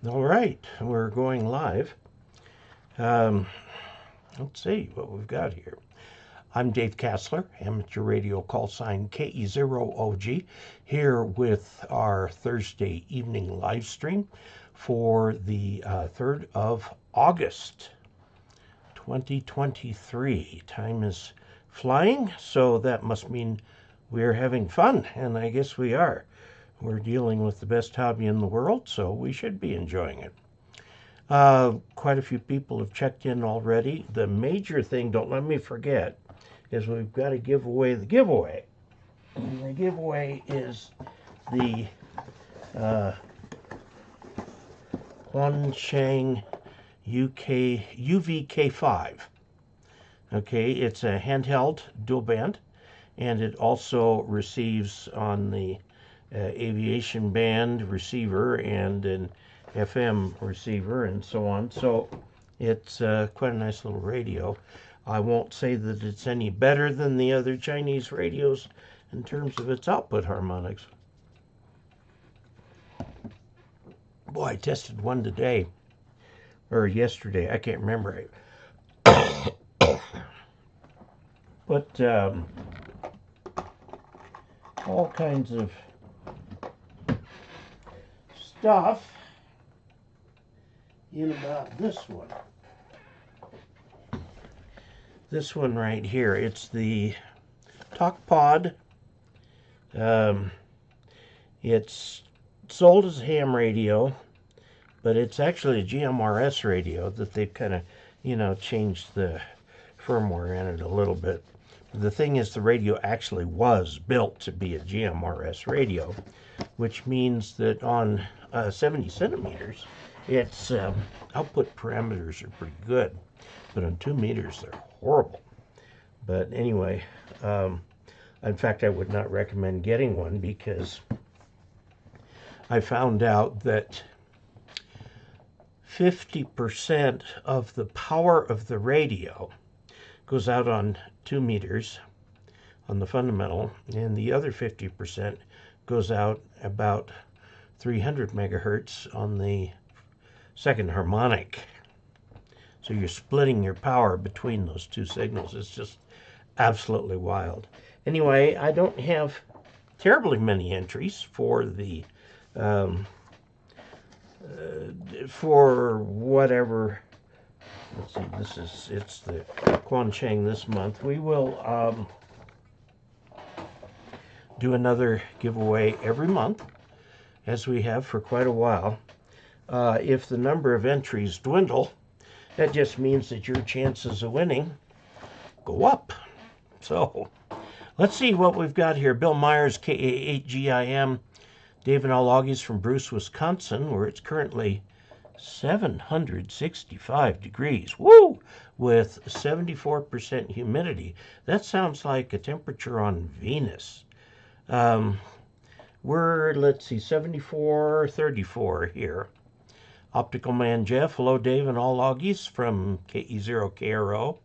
All right, we're going live. Um, let's see what we've got here. I'm Dave Casler, amateur radio call sign KE0OG, here with our Thursday evening live stream for the 3rd of August, 2023. Time is flying, so that must mean we're having fun, and I guess we are. We're dealing with the best hobby in the world, so we should be enjoying it. Quite a few people have checked in already. The major thing, don't let me forget, is we've got to give away the giveaway. And the giveaway is the Quancheng UVK5. Okay, it's a handheld dual band, and it also receives on the aviation band receiver and an FM receiver and so on. So it's quite a nice little radio. I won't say that it's any better than the other Chinese radios in terms of its output harmonics. Boy, I tested one today, or yesterday, I can't remember. But all kinds of stuff in about this one. This one right here, it's the TalkPod. It's sold as a ham radio, but it's actually a GMRS radio that they've kind of, changed the firmware in it a little bit. The thing is, the radio actually was built to be a GMRS radio, which means that on 70 centimeters, its output parameters are pretty good, but on 2 meters, they're horrible. But anyway, in fact, I would not recommend getting one because I found out that 50% of the power of the radio goes out on 2 meters on the fundamental, and the other 50% goes out about 300 megahertz on the second harmonic. So you're splitting your power between those two signals. It's just absolutely wild. Anyway, I don't have terribly many entries for the for whatever. Let's see, it's the Quancheng this month. We will do another giveaway every month, as we have for quite a while. If the number of entries dwindle, that just means that your chances of winning go up. So let's see what we've got here. Bill Myers, KE0OG. David Alogis from Bruce, Wisconsin, where it's currently 765 degrees. Woo! With 74% humidity. That sounds like a temperature on Venus. Let's see, 74, 34 here. Optical Man Jeff, hello Dave and all Augies from KE0KRO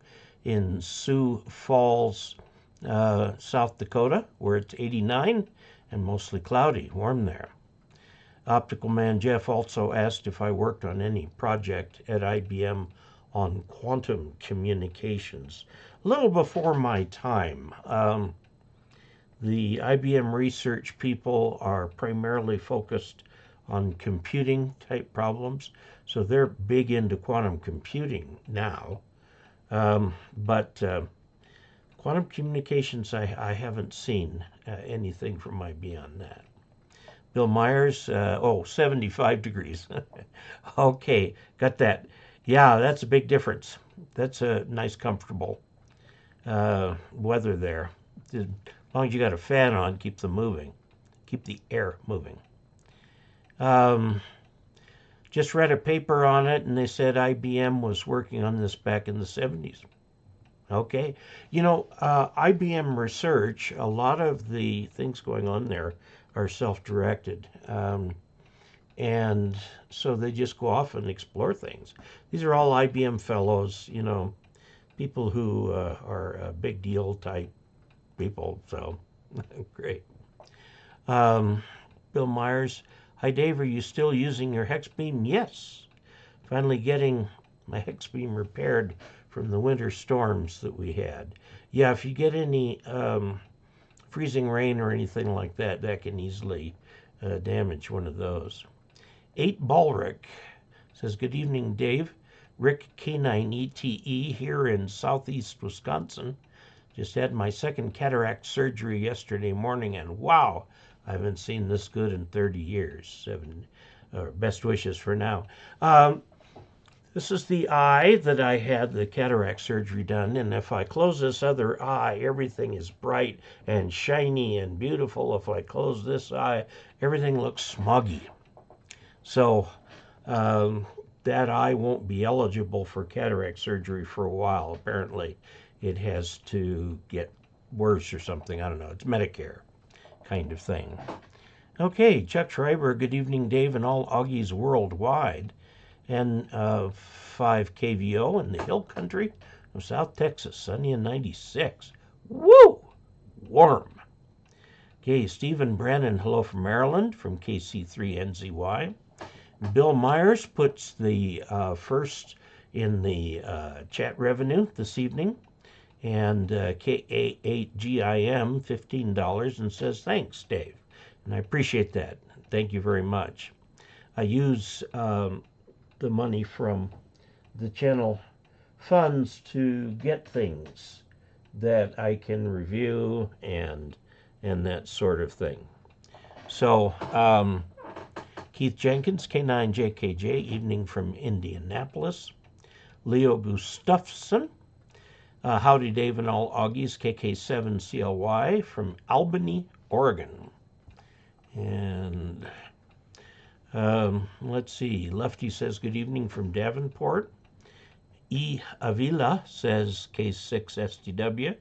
in Sioux Falls, South Dakota, where it's 89 and mostly cloudy, warm there. Optical Man Jeff also asked if I worked on any project at IBM on quantum communications. A little before my time. The IBM research people are primarily focused on computing type problems, so they're big into quantum computing now. But quantum communications, I haven't seen anything from IBM on that. Bill Myers, 75 degrees. Okay, got that. Yeah, that's a big difference. That's a nice, comfortable weather there. As long as you got a fan on, keep the air moving. Just read a paper on it, and they said IBM was working on this back in the 70s. Okay, IBM research, a lot of the things going on there are self-directed, and so they just go off and explore things. These are all IBM fellows, people who are big deal type people, so great. Bill Myers, Hi Dave, are you still using your hex beam? Yes. Finally getting my hex beam repaired from the winter storms that we had. Yeah, if you get any freezing rain or anything like that, that can easily damage one of those. 8 Ballrick says, good evening, Dave. Rick K9ETE here in southeast Wisconsin. Just had my second cataract surgery yesterday morning, and wow, I haven't seen this good in 30 years. Best wishes for now. This is the eye that I had the cataract surgery done, and if I close this other eye, everything is bright and shiny and beautiful. If I close this eye, everything looks smoggy. So that eye won't be eligible for cataract surgery for a while. Apparently, it has to get worse or something. I don't know. It's Medicare kind of thing. Okay, Chuck Schreiber, good evening, Dave, and all Augies worldwide. And 5 KVO in the hill country of South Texas, sunny and 96. Woo! Warm. Okay, Stephen Brennan, hello from Maryland, from KC3NZY. Bill Myers puts the first in the chat revenue this evening, and KE0OG $15, and says, thanks, Dave. And I appreciate that. Thank you very much. I use the money from the channel funds to get things that I can review and that sort of thing. So, Keith Jenkins, K9JKJ, evening from Indianapolis. Leo Gustafson, howdy Dave and all Augies, KK7CLY from Albany, Oregon. And let's see, Lefty says good evening from Davenport. E. Avila says K6STW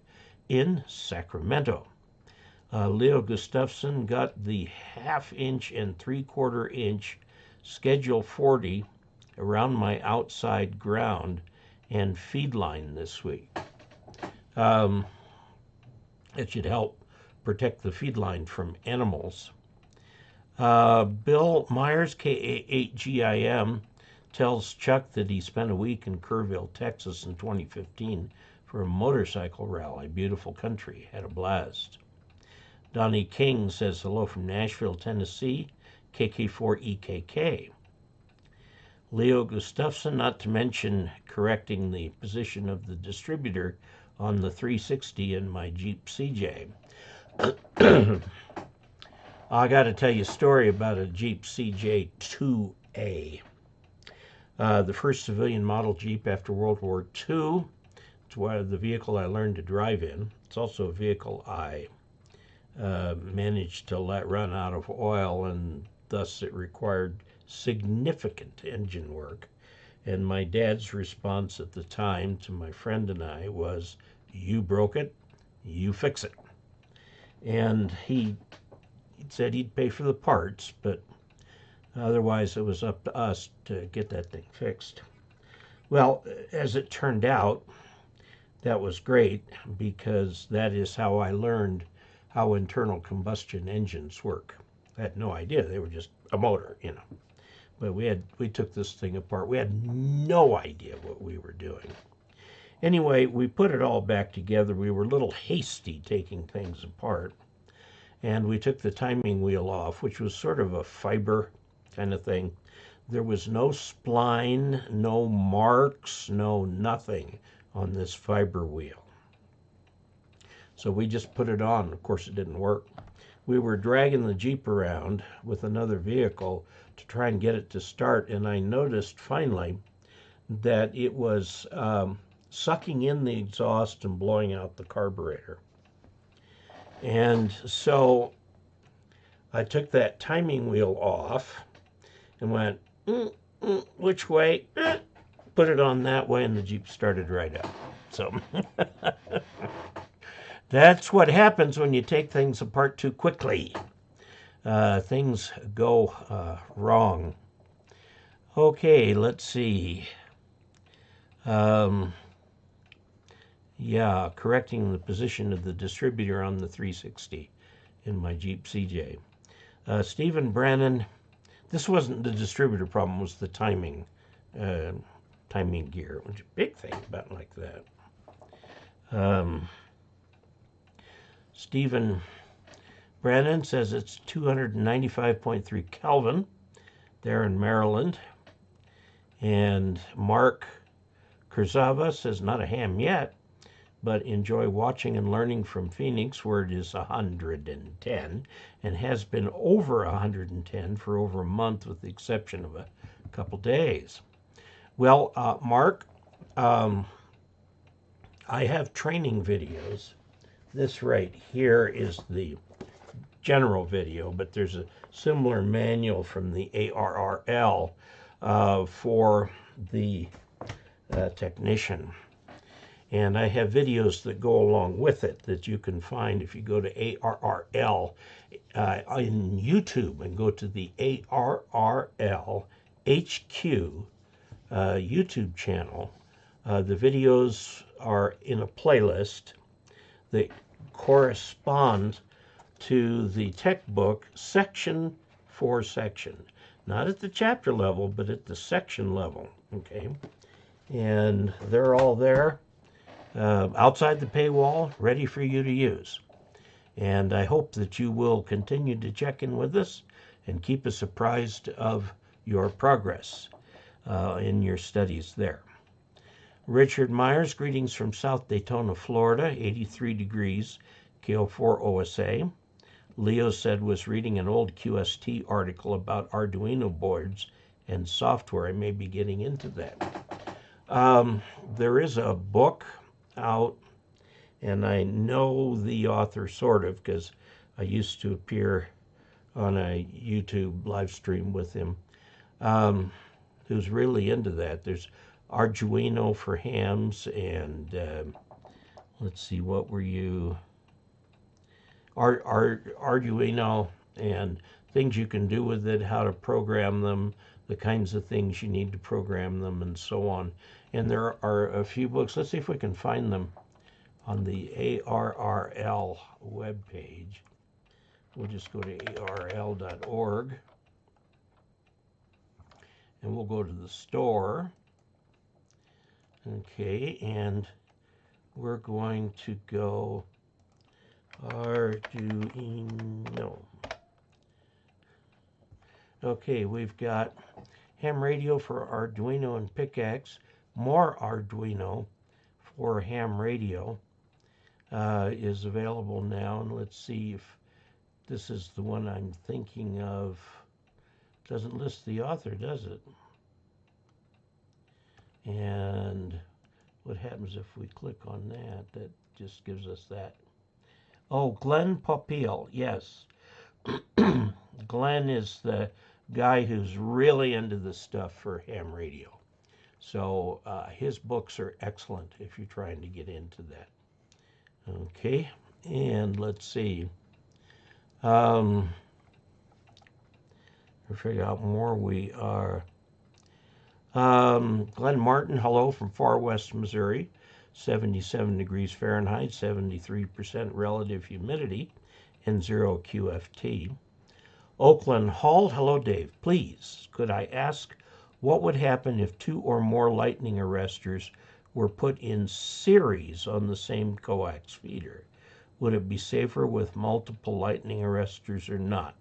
in Sacramento. Leo Gustafson got the 1/2 inch and 3/4 inch Schedule 40 around my outside ground and feed line this week. It should help protect the feed line from animals. Bill Myers, KA8GIM, tells Chuck that he spent a week in Kerrville, Texas in 2015 for a motorcycle rally. Beautiful country. Had a blast. Donnie King says hello from Nashville, Tennessee, KK4EKK. Leo Gustafson, not to mention correcting the position of the distributor on the 360 in my Jeep CJ. I got to tell you a story about a Jeep CJ 2A. The first civilian model Jeep after World War II. It's the vehicle I learned to drive in. It's also a vehicle I managed to let run out of oil, and thus it required significant engine work. And my dad's response at the time to my friend and I was, you broke it, you fix it. And he said he'd pay for the parts, but otherwise it was up to us to get that thing fixed. Well, as it turned out, that was great, because that is how I learned how internal combustion engines work. I had no idea. They were just a motor, you know. But we took this thing apart. We had no idea what we were doing. Anyway, we put it all back together. We were a little hasty taking things apart. And we took the timing wheel off, which was sort of a fiber kind of thing. There was no spline, no marks, no nothing on this fiber wheel. So we just put it on. Of course, it didn't work. We were dragging the Jeep around with another vehicle to try and get it to start, and I noticed finally that it was sucking in the exhaust and blowing out the carburetor. And so I took that timing wheel off and went, which way? Put it on that way, and the Jeep started right up. So that's what happens when you take things apart too quickly. Things go wrong. Okay, let's see. Yeah, correcting the position of the distributor on the 360 in my Jeep CJ. Stephen Brannon, This wasn't the distributor problem, it was the timing gear, which is a big thing about like that. Stephen Brennan says it's 295.3 Kelvin there in Maryland. And Mark Kurzava says not a ham yet, but enjoy watching and learning from Phoenix, where it is 110 and has been over 110 for over a month, with the exception of a couple days. Well, Mark, I have training videos. This right here is the general video, but there's a similar manual from the ARRL for the technician. And I have videos that go along with it that you can find if you go to ARRL in YouTube and go to the ARRL HQ YouTube channel. The videos are in a playlist that correspond to the tech book section for section. Not at the chapter level, but at the section level, okay? And they're all there. Outside the paywall, ready for you to use. And I hope that you will continue to check in with us and keep us apprised of your progress in your studies there. Richard Myers, greetings from South Daytona, Florida, 83 degrees, KE0OG OSA. Leo said was reading an old QST article about Arduino boards and software. I may be getting into that. There is a book out, and I know the author sort of, because I used to appear on a YouTube live stream with him, who's really into that. There's Arduino for hams, and let's see, what were you? Arduino and things you can do with it, how to program them, the kinds of things you need to program them, and so on. And there are a few books. Let's see if we can find them on the ARRL webpage. We'll just go to arrl.org, and we'll go to the store. Okay, and we're going to go Arduino. Okay, we've got ham radio for Arduino and pickaxe, more Arduino for ham radio is available now. And let's see if this is the one I'm thinking of. Doesn't list the author, does it? And what happens if we click on that? That just gives us that. Oh, Glenn Popiel, yes. Glenn is the guy who's really into this stuff for ham radio. So his books are excellent if you're trying to get into that. Okay, and let's see. To figure out more, we are. Glenn Martin, hello from far west Missouri. 77 degrees Fahrenheit, 73% relative humidity, and 0 QFT. Oakland Hall, hello Dave. Please, could I ask what would happen if 2 or more lightning arresters were put in series on the same coax feeder? Would it be safer with multiple lightning arresters or not?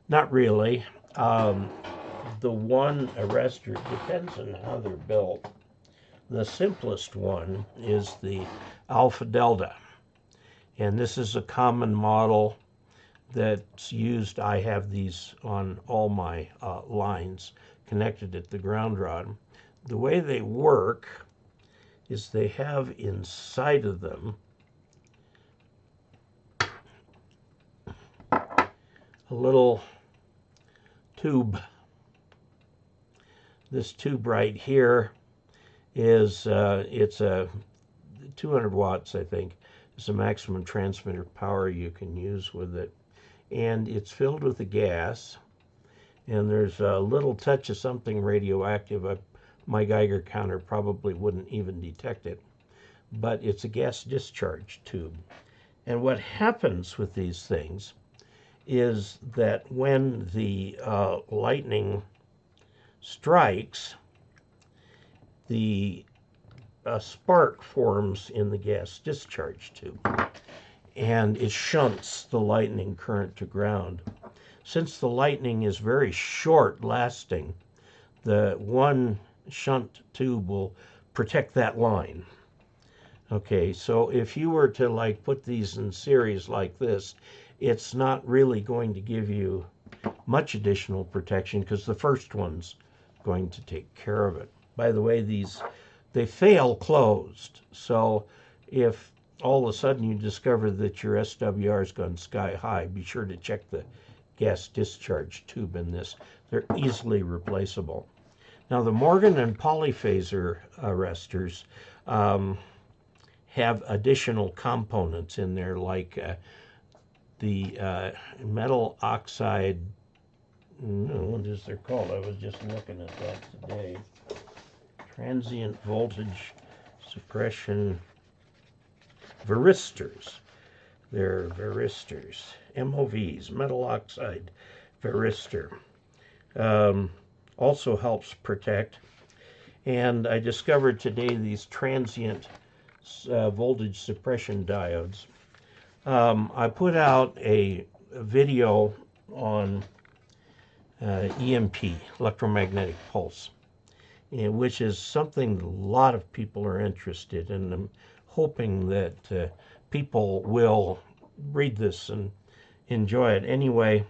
Not really. The one arrestor depends on how they're built. The simplest one is the Alpha Delta, and this is a common model that's used. I have these on all my lines connected at the ground rod. The way they work is they have inside of them a little tube. This tube right here is it's a 200 watts, I think. It's the maximum transmitter power you can use with it. And it's filled with a gas, and there's a little touch of something radioactive. My Geiger counter probably wouldn't even detect it, but it's a gas discharge tube. And what happens with these things is that when the lightning strikes, the spark forms in the gas discharge tube, and it shunts the lightning current to ground. Since the lightning is very short lasting, the one shunt tube will protect that line. Okay, so if you were to like put these in series like this, it's not really going to give you much additional protection because the first one's going to take care of it. By the way, they fail closed. So if all of a sudden you discover that your SWR has gone sky high, be sure to check the gas discharge tube in this. They're easily replaceable. Now the Morgan and polyphasor arresters have additional components in there, like the metal oxide, what is they called? I was just looking at that today. Transient voltage suppression varistors. They're varistors, MOVs, metal oxide varistor. Also helps protect. And I discovered today these transient voltage suppression diodes. I put out a video on EMP, electromagnetic pulse, which is something a lot of people are interested in. I'm hoping that people will read this and enjoy it. Anyway,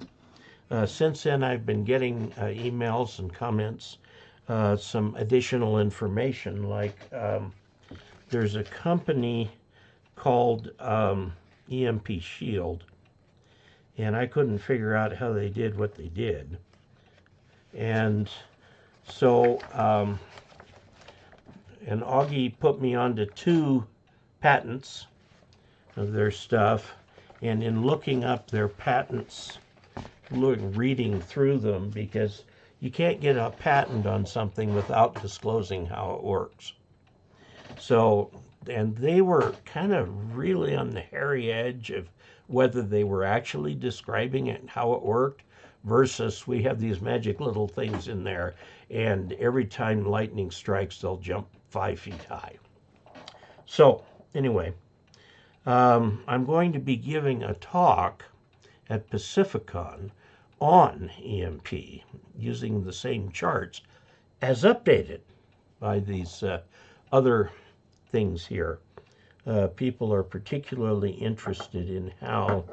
since then I've been getting emails and comments, some additional information, like there's a company called EMP Shield, and I couldn't figure out how they did what they did. And so, and Augie put me onto 2 patents of their stuff, and in looking up their patents, reading through them, because you can't get a patent on something without disclosing how it works. So, and they were kind of really on the hairy edge of whether they were actually describing it and how it worked, versus we have these magic little things in there, and every time lightning strikes, they'll jump 5 feet high. So, anyway, I'm going to be giving a talk at Pacificon on EMP using the same charts as updated by these other things here. People are particularly interested in how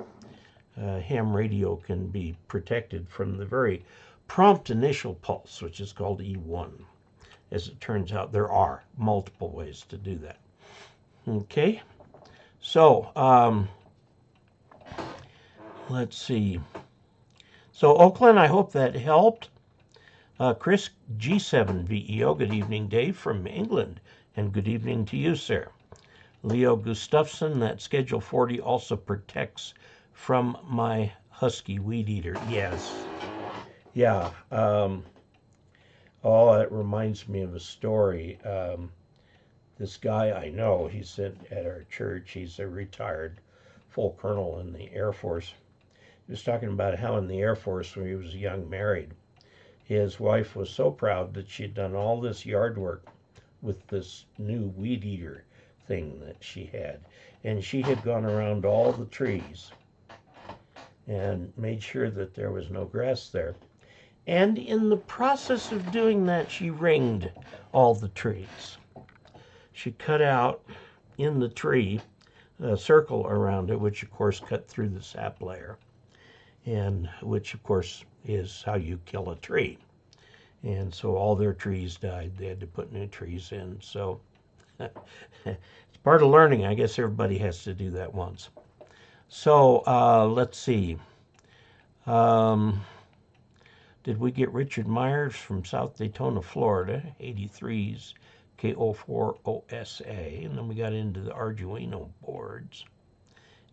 ham radio can be protected from the very prompt initial pulse, which is called E1. As it turns out, there are multiple ways to do that. Okay, so let's see. So Oakland, I hope that helped. Chris G7VEO, good evening, Dave, from England, and good evening to you, sir. Leo Gustafson, that Schedule 40 also protects from my husky weed eater. Yes. Yeah. Oh, that reminds me of a story. This guy I know, he's at our church. He's a retired full colonel in the Air Force. He was talking about how in the Air Force, when he was young married, his wife was so proud that she'd done all this yard work with this new weed eater thing that she had. And she had gone around all the trees and made sure that there was no grass there. And in the process of doing that, she ringed all the trees. She cut out in the tree a circle around it, which of course cut through the sap layer, and which of course is how you kill a tree. And so all their trees died. They had to put new trees in. So it's part of learning. I guess everybody has to do that once. So let's see. Did we get Richard Myers from South Daytona, Florida, 83's KE0OG? And then we got into the Arduino boards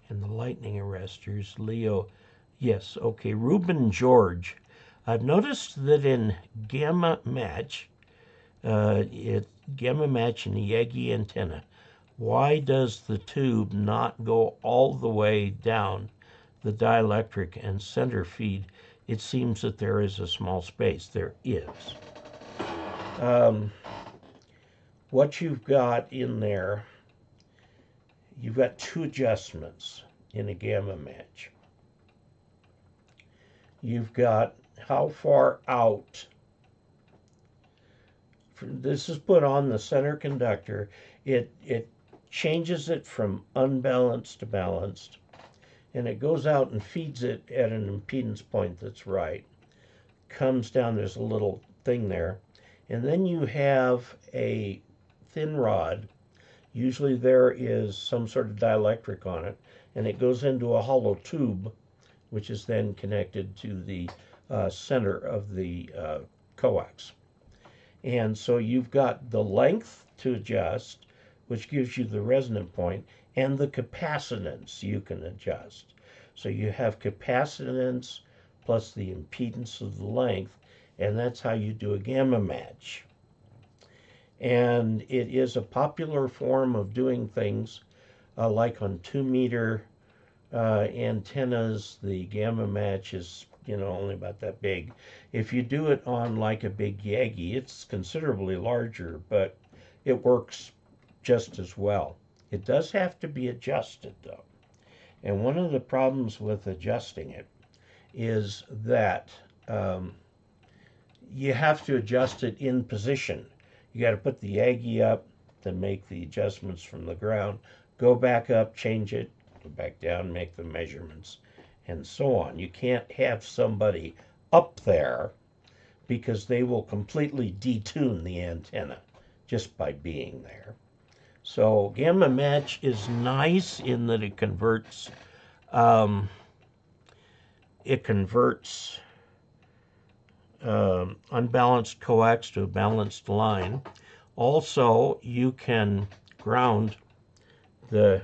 and the lightning arresters. Leo, yes, okay. Ruben George, I've noticed that in gamma match and the Yagi antenna, why does the tube not go all the way down the dielectric and center feed, it seems that there is a small space. There is. What you've got in there, you've got two adjustments in a gamma match. You've got how far out. This is put on the center conductor. It changes it from unbalanced to balanced, and it goes out and feeds it at an impedance point that's right. Comes down, there's a little thing there, and then you have a thin rod. Usually there is some sort of dielectric on it, and it goes into a hollow tube, which is then connected to the center of the coax. And so you've got the length to adjust, which gives you the resonant point, and the capacitance you can adjust. So you have capacitance plus the impedance of the length, and that's how you do a gamma match. And it is a popular form of doing things like on 2-meter antennas. The gamma match is, only about that big. If you do it on like a big Yagi, it's considerably larger, but it works just as well. It does have to be adjusted though. And one of the problems with adjusting it is that you have to adjust it in position. You got to put the Yagi up to make the adjustments from the ground, go back up, change it, go back down, make the measurements, and so on. You can't have somebody up there because they will completely detune the antenna just by being there. So gamma match is nice in that it converts unbalanced coax to a balanced line. Also, you can ground the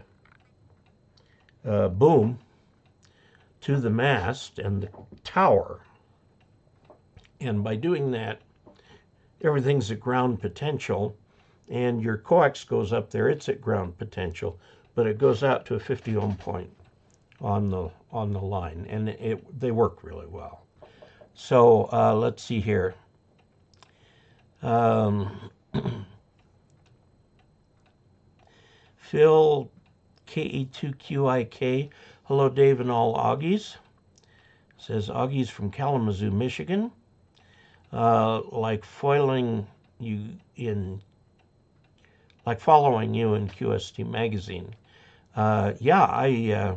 boom to the mast and the tower. And by doing that, everything's at ground potential, and your coax goes up there. It's at ground potential, but it goes out to a 50 ohm point on the line, and they work really well. So let's see here. Phil KE0OG, hello Dave and all Augies. Says Augie's from Kalamazoo, Michigan. Like following you in QST magazine. Yeah,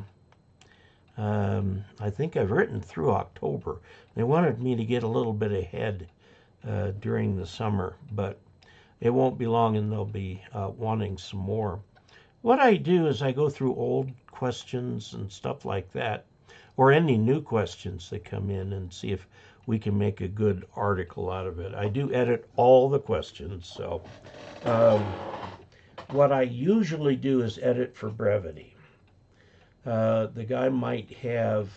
I think I've written through October. They wanted me to get a little bit ahead during the summer, but it won't be long and they'll be wanting some more. What I do is I go through old questions and stuff like that, or any new questions that come in, and see if we can make a good article out of it. I do edit all the questions, so what I usually do is edit for brevity. The guy might have,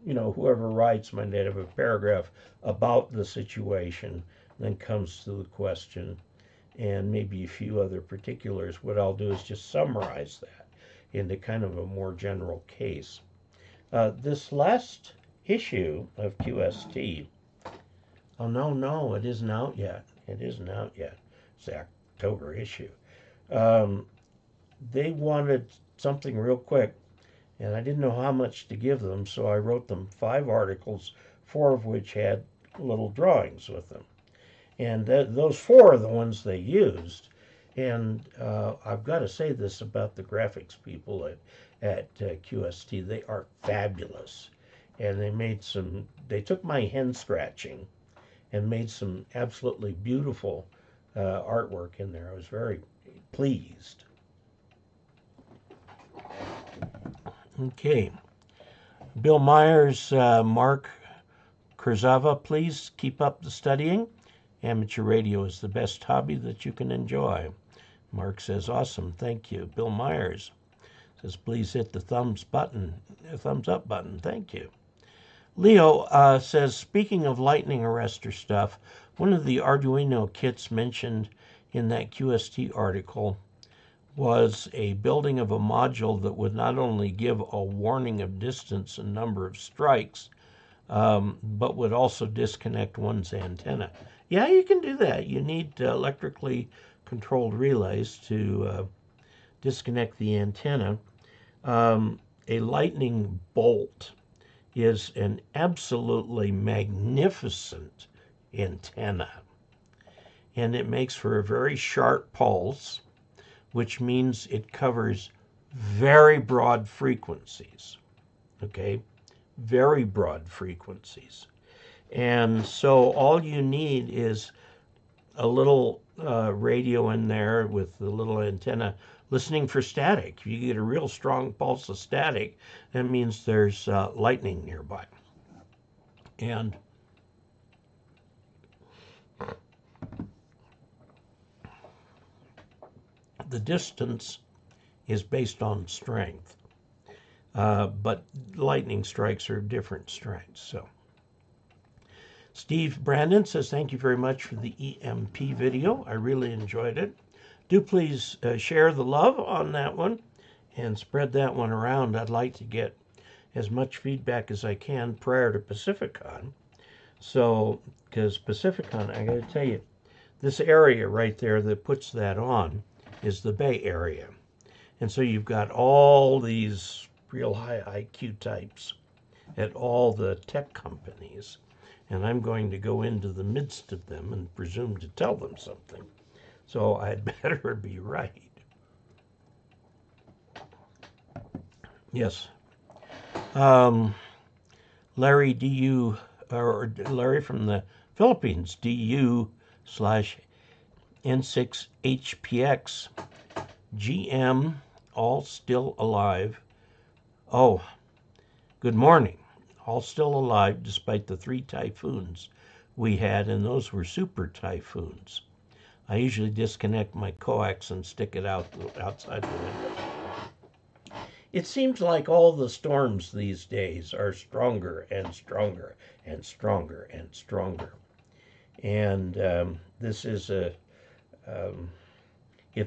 whoever writes might have a paragraph about the situation, then comes to the question, and maybe a few other particulars. What I'll do is just summarize that into kind of a more general case. This last issue of QST, oh no, it isn't out yet. It isn't out yet. It's the October issue. They wanted something real quick, and I didn't know how much to give them, so I wrote them 5 articles, 4 of which had little drawings with them. And those 4 are the ones they used. And I've got to say this about the graphics people at QST. They are fabulous. And they took my hand scratching and made some absolutely beautiful artwork in there. I was very pleased. Okay. Bill Myers, Mark Kurzava, please keep up the studying. Amateur radio is the best hobby that you can enjoy. Mark says, awesome, thank you. Bill Myers says, please hit the thumbs up button, thank you. Leo says, speaking of lightning arrestor stuff, one of the Arduino kits mentioned in that QST article was a building of a module that would not only give a warning of distance and number of strikes, but would also disconnect one's antenna. Yeah, you can do that. You need electrically controlled relays to disconnect the antenna. A lightning bolt is an absolutely magnificent antenna, and it makes for a very sharp pulse, which means it covers very broad frequencies, okay? Very broad frequencies. And so all you need is a little radio in there with the little antenna listening for static. If you get a real strong pulse of static, that means there's lightning nearby. And the distance is based on strength, but lightning strikes are different strengths. So Steve Brandon says, thank you very much for the EMP video. I really enjoyed it. Do please share the love on that one and spread that one around. I'd like to get as much feedback as I can prior to Pacificon. So, because Pacificon, I got to tell you, this area right there that puts that on is the Bay Area. And so you've got all these real high IQ types at all the tech companies. And I'm going to go into the midst of them and presume to tell them something. So I'd better be right. Yes. Larry DU, or Larry from the Philippines, DU/N6HPX, GM, all still alive. Oh, good morning. All still alive despite the 3 typhoons we had, and those were super typhoons. I usually disconnect my coax and stick it outside the window. It seems like all the storms these days are stronger and stronger and stronger and stronger. And this is it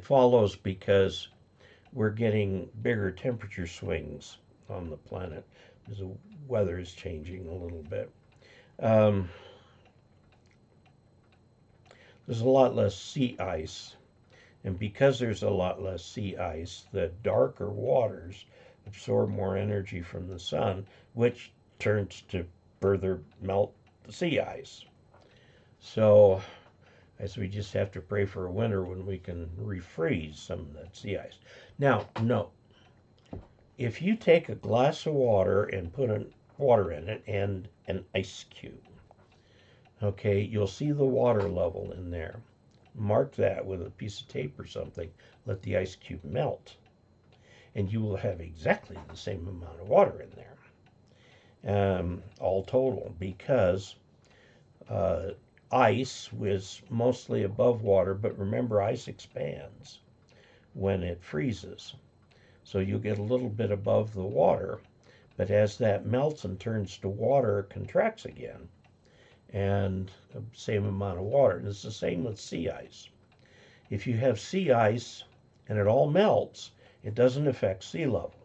follows because we're getting bigger temperature swings on the planet as the weather is changing a little bit. There's a lot less sea ice, and because there's a lot less sea ice, the darker waters absorb more energy from the sun, which turns to further melt the sea ice. So, as we just have to pray for a winter when we can refreeze some of that sea ice. Now, note, if you take a glass of water and put water in it and an ice cube, okay, you'll see the water level in there. Mark that with a piece of tape or something. Let the ice cube melt. And you will have exactly the same amount of water in there, all total, because ice was mostly above water, but remember, ice expands when it freezes. So you'll get a little bit above the water, but as that melts and turns to water, it contracts again. And the same amount of water. And it's the same with sea ice. If you have sea ice and it all melts, it doesn't affect sea level.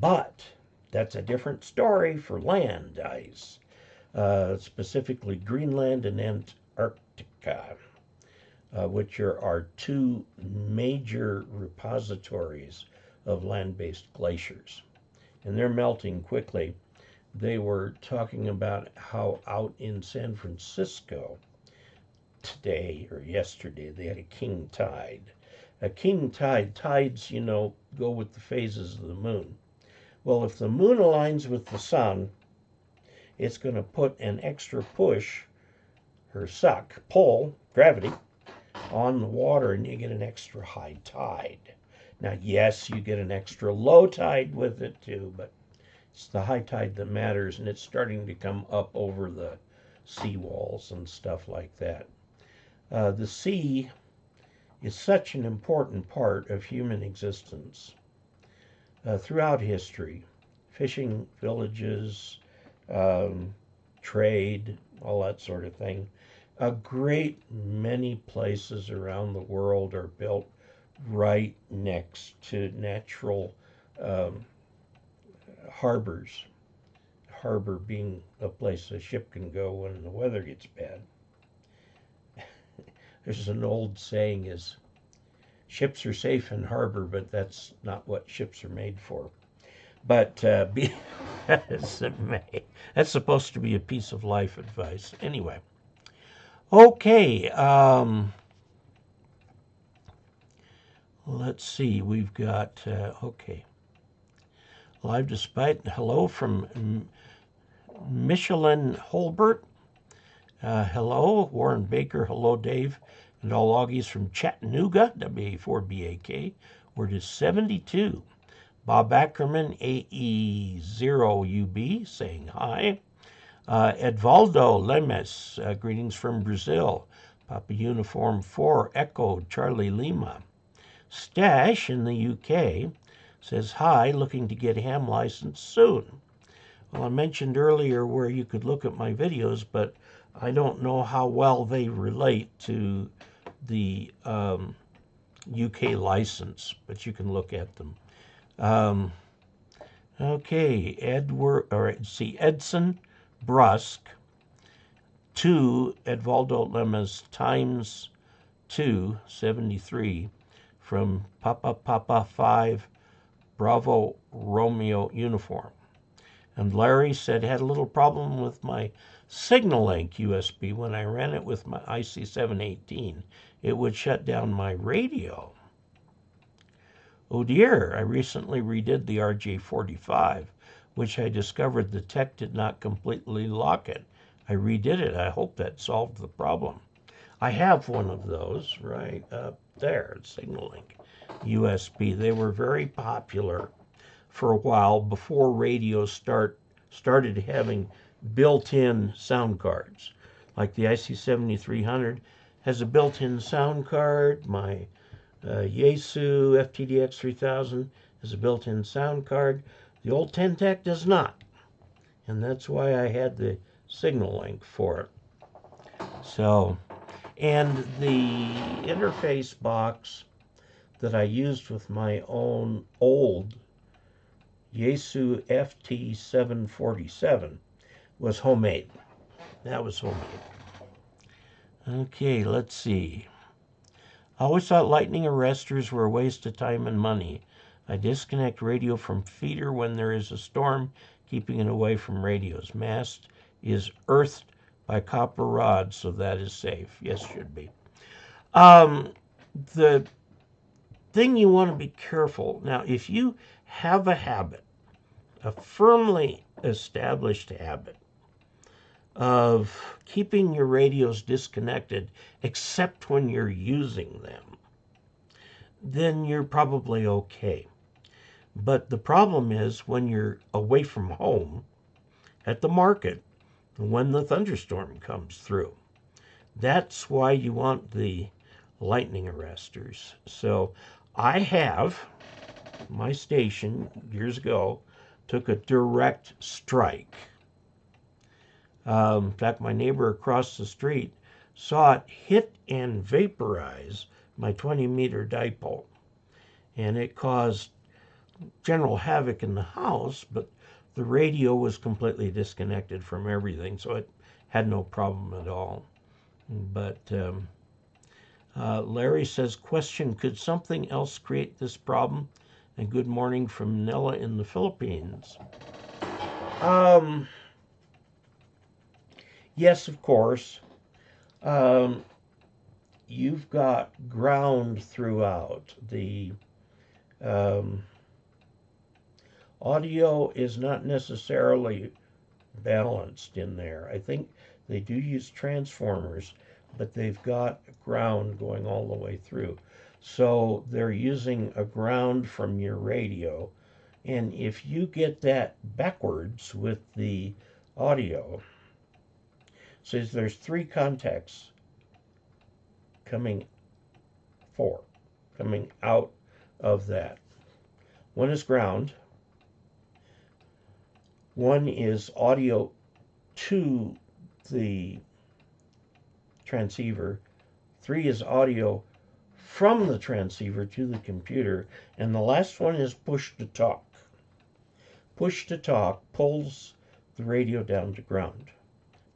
But that's a different story for land ice, specifically Greenland and Antarctica, which are our 2 major repositories of land-based glaciers. And they're melting quickly. They were talking about how out in San Francisco today or yesterday they had a king tide. A king tide, tides, you know, go with the phases of the moon. Well, if the moon aligns with the sun, it's going to put an extra push, or pull, gravity, on the water, and you get an extra high tide. Now, yes, you get an extra low tide with it too, but it's the high tide that matters, and it's starting to come up over the seawalls and stuff like that. The sea is such an important part of human existence. Throughout history, fishing villages, trade, all that sort of thing. A great many places around the world are built right next to natural um, harbors. Harbor being a place a ship can go when the weather gets bad. There's an old saying is ships are safe in harbor, but that's not what ships are made for. But that's supposed to be a piece of life advice. Anyway, okay. Let's see. We've got okay. Live despite hello from Michelin Holbert. Hello, Warren Baker. Hello, Dave. And all Augies from Chattanooga, WA4BAK. Word is 72. Bob Ackerman, AE0UB, saying hi. Edvaldo Lemes, greetings from Brazil. Papa Uniform 4, Echo, Charlie Lima. Stash in the UK says hi, looking to get ham license soon. Well, I mentioned earlier where you could look at my videos, but I don't know how well they relate to the UK license, but you can look at them. Okay, Edson Brusque, 2, Edvaldo Lemas, times 2, 73, from Papa 5, Bravo Romeo uniform. And Larry said, had a little problem with my Signalink USB. When I ran it with my IC718, it would shut down my radio. Oh dear, I recently redid the RJ45, which I discovered the tech did not completely lock it. I redid it. I hope that solved the problem. I have one of those right up there, Signalink USB. They were very popular for a while before radios started having built-in sound cards. Like the IC7300 has a built-in sound card. My Yaesu FTDX 3000 has a built-in sound card. The old Ten-Tec does not. And that's why I had the Signalink for it. So, and the interface box that I used with my own old Yaesu FT747 was homemade. That was homemade. Okay, let's see. I always thought lightning arresters were a waste of time and money. I disconnect radio from feeder when there is a storm, keeping it away from radios. Mast is earthed by copper rods, so that is safe. Yes, should be. The thing you want to be careful. Now, if you have a habit, a firmly established habit of keeping your radios disconnected except when you're using them, then you're probably okay. But the problem is when you're away from home, at the market, when the thunderstorm comes through. That's why you want the lightning arresters. So I have, my station years ago took a direct strike. In fact, my neighbor across the street saw it hit and vaporize my 20-meter dipole. And it caused general havoc in the house, but the radio was completely disconnected from everything, so it had no problem at all. But Larry says, question, could something else create this problem? And good morning from Nella in the Philippines. Yes, of course. You've got ground throughout. The audio is not necessarily balanced in there. I think they do use transformers, but they've got ground going all the way through. So they're using a ground from your radio. And if you get that backwards with the audio, says there's 3 contacts coming out of that. One is ground. One is audio to the transceiver. 3 is audio from the transceiver to the computer. And the last one is push to talk. Push to talk pulls the radio down to ground.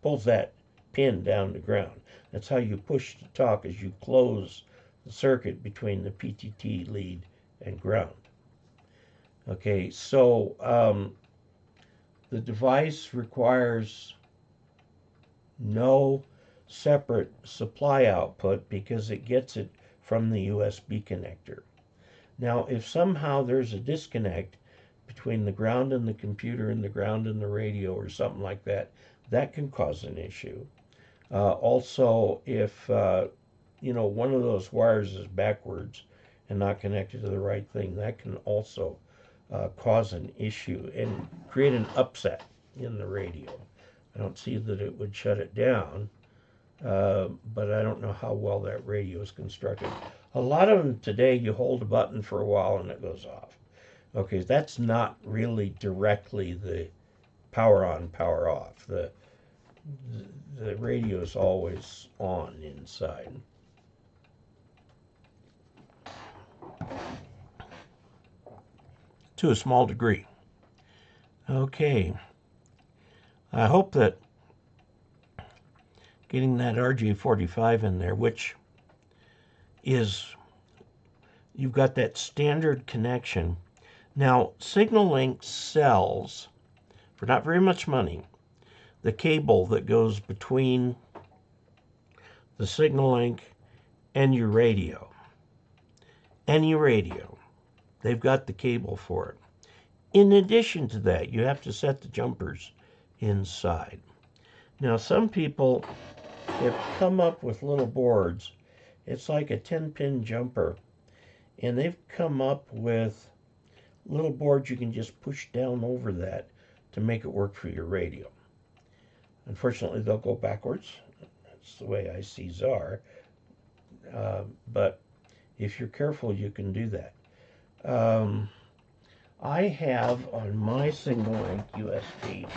Pulls that pin down to ground. That's how you push to talk, as you close the circuit between the PTT lead and ground. Okay, so the device requires no separate supply output because it gets it from the USB connector. Now, if somehow there's a disconnect between the ground and the computer and the ground and the radio or something like that, that can cause an issue. Also, if one of those wires is backwards and not connected to the right thing, that can also cause an issue and create an upset in the radio. I don't see that it would shut it down, but I don't know how well that radio is constructed. A lot of them today, you hold a button for a while and it goes off. Okay, that's not really directly the power on, power off. The radio is always on inside. To a small degree. Okay. I hope that getting that RJ45 in there, which is, you've got that standard connection. Now, Signalink sells, for not very much money, the cable that goes between the Signalink and your radio. Any radio. They've got the cable for it. In addition to that, you have to set the jumpers inside. Now, some people have come up with little boards. It's like a 10-pin jumper. And they've come up with little boards you can just push down over that to make it work for your radio. Unfortunately, they'll go backwards. That's the way ICs are. But if you're careful, you can do that. I have on my Signalink USB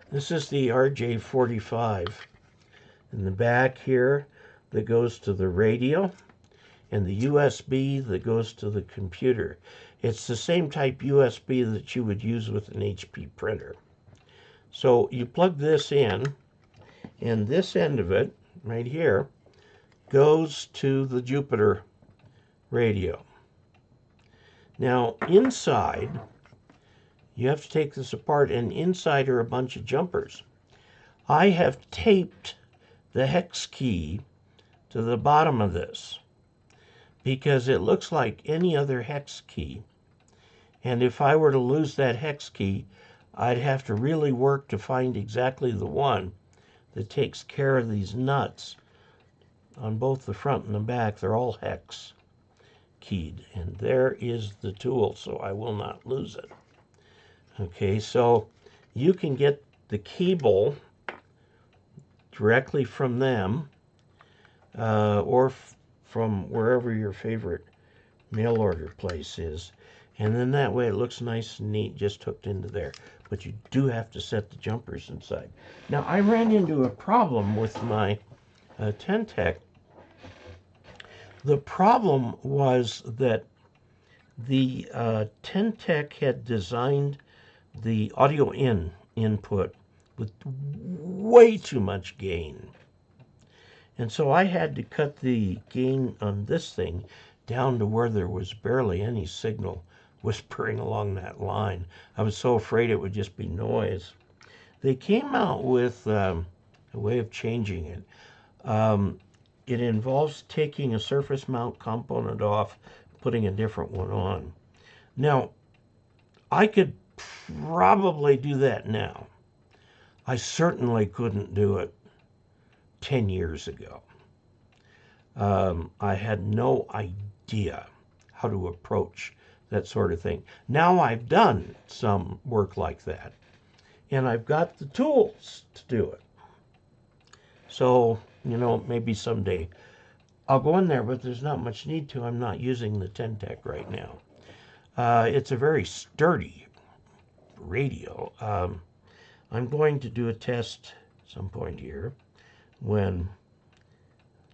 this is the RJ45 in the back here that goes to the radio, and the USB that goes to the computer. It's the same type USB that you would use with an HP printer. So you plug this in, and this end of it, right here, goes to the Jupiter radio. Now, inside, you have to take this apart, and inside are a bunch of jumpers. I have taped the hex key to the bottom of this because it looks like any other hex key. And if I were to lose that hex key, I'd have to really work to find exactly the one that takes care of these nuts on both the front and the back. They're all hex keyed, and there is the tool, so I will not lose it. Okay, so you can get the cable directly from them or from wherever your favorite mail order place is, and then that way it looks nice and neat just hooked into there. But you do have to set the jumpers inside. Now, I ran into a problem with my Ten-Tec. The problem was that the Ten-Tec had designed the audio input with way too much gain. And so I had to cut the gain on this thing down to where there was barely any signal whispering along that line. I was so afraid it would just be noise. They came out with a way of changing it. It involves taking a surface mount component off, putting a different one on. Now, I could probably do that now. I certainly couldn't do it 10 years ago. I had no idea how to approach that sort of thing. Now I've done some work like that, and I've got the tools to do it. So, maybe someday I'll go in there, but there's not much need to. I'm not using the Ten-Tec right now. It's a very sturdy radio. I'm going to do a test at some point here when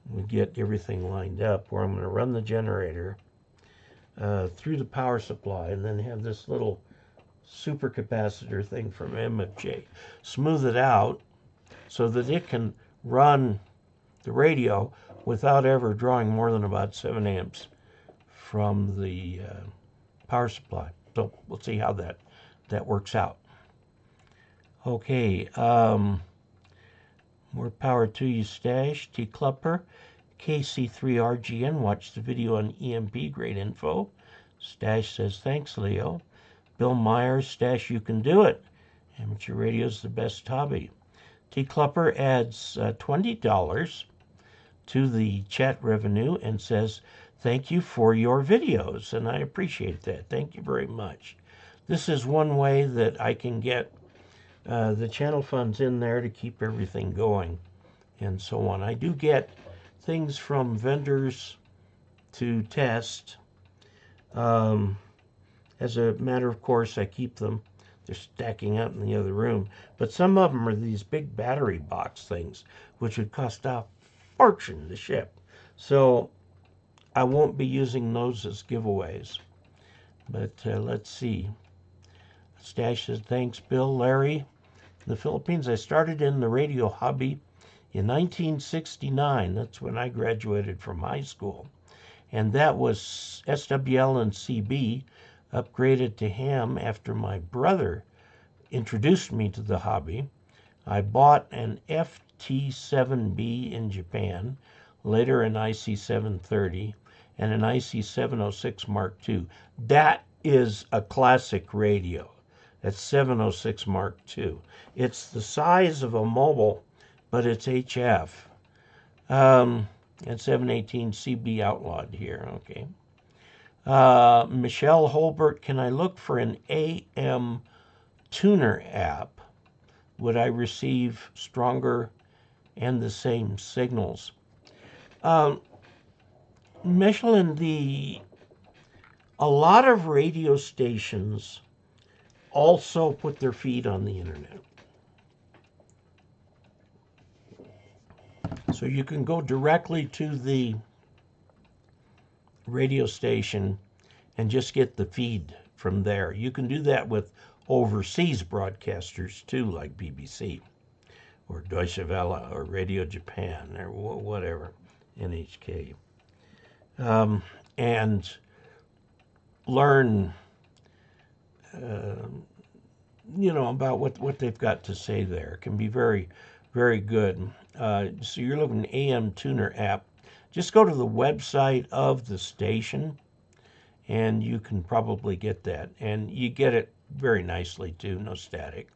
we get everything lined up, where I'm going to run the generator through the power supply and then have this little supercapacitor thing from MFJ smooth it out so that it can run the radio without ever drawing more than about 7 amps from the power supply. So we'll see how that works out. Okay, more power to you, Stash. T. Klupper, KC3RGN, watch the video on EMP, great info. Stash says, thanks, Leo. Bill Myers, Stash, you can do it. Amateur radio's the best hobby. T. Klupper adds $20 to the chat revenue and says, thank you for your videos, and I appreciate that. Thank you very much. This is one way that I can get the channel funds in there to keep everything going and so on. I do get things from vendors to test. As a matter of course, I keep them. They're stacking up in the other room. But some of them are these big battery box things, which would cost a fortune to ship. So I won't be using those as giveaways. But let's see. Stash says, thanks, Bill. Larry, in the Philippines, I started in the radio hobby in 1969. That's when I graduated from high school. And that was SWL and CB, upgraded to ham after my brother introduced me to the hobby. I bought an FT7B in Japan, later an IC730, and an IC706 Mark II. That is a classic radio. That's 706 Mark II. It's the size of a mobile, but it's HF. And 718 CB outlawed here, okay. Michelle Holbert, can I look for an AM tuner app? Would I receive stronger and the same signals? Michelin, a lot of radio stations also put their feed on the internet. So you can go directly to the radio station and just get the feed from there. You can do that with overseas broadcasters too, like BBC or Deutsche Welle or Radio Japan or whatever, NHK. And learn about what they've got to say there. It can be very, very good. So you're looking at an AM tuner app. Just go to the website of the station, and you can probably get that. And you get it very nicely, too, no static.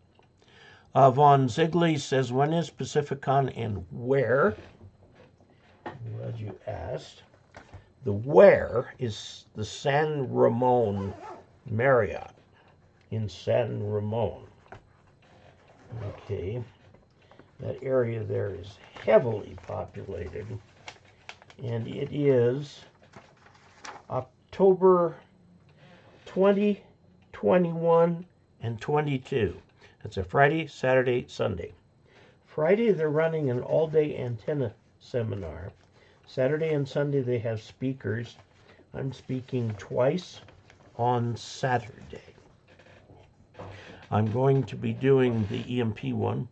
Vaughn Zigley says, when is Pacificon and where? I'm glad you asked. The where is the San Ramon Marriott in San Ramon. Okay. That area there is heavily populated. And it is October 20, 21, and 22. That's a Friday, Saturday, Sunday. Friday, they're running an all-day antenna seminar. Saturday and Sunday, they have speakers. I'm speaking twice on Saturday. I'm going to be doing the EMP one.